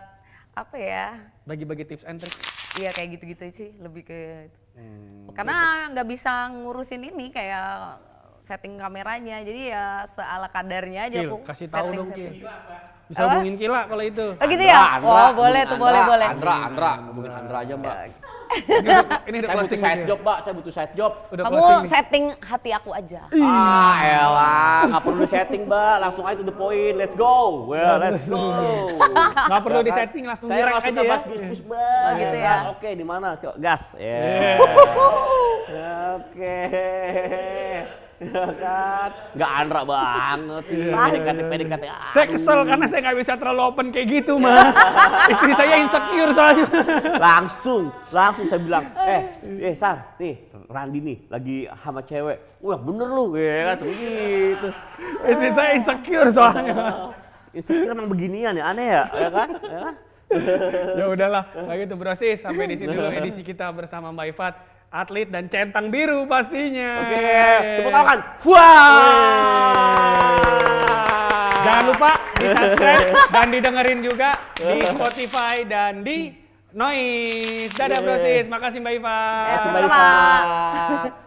A: apa ya?
C: Bagi-bagi tips and trick.
A: Iya kayak gitu-gitu sih, lebih ke itu. Karena nggak bisa ngurusin ini kayak setting kameranya, jadi ya seala kadarnya aja
C: Kil,
A: aku
C: kasih tahu dong
A: setting.
C: Kil. Bisa hubungin Kila kalau itu.
A: Oh gitu ya? Oh boleh tuh, boleh.
B: Andra, ngomongin Andra aja Mbak.
C: Ini udah
B: Saya butuh
C: closing
B: side
C: nih.
B: job Mbak, saya butuh side job.
C: Udah
A: Kamu
C: closing nih.
A: setting hati aku aja.
B: Ah elah, nggak perlu setting Mbak, langsung aja to the point, let's go. Well, let's go.
C: Nggak perlu
B: Ya kan?
C: di-setting, langsung
B: Saya
C: direct
B: langsung
C: aja ya.
B: bus Mbak.
A: Oh, gitu ya?
B: Oke, di mana? Gas. Oke. Ya kan? Nggak Andra banget sih. PDKT.
C: Saya kesel karena saya nggak bisa terlalu open kayak gitu Mas. Istri saya insecure soalnya.
B: Langsung saya bilang, Sar, nih Randi nih lagi sama cewek. Wah bener lu, ya kan begitu.
C: Istri saya insecure soalnya.
B: Insecure emang beginian ya, aneh ya, ya kan?
C: Ya udahlah, kayak gitu Brosis. Sampai di sini dulu edisi kita bersama Mbak Ifat, atlet dan centang biru pastinya.
B: Oke, tepuk tangan. Wah!
C: Jangan lupa di subscribe dan didengerin juga di Spotify dan di Noise. Dadah Brosis, makasih Mbak Iva.
A: Ya,
B: Terima kasih, Mbak
A: sama-sama.
B: Iva.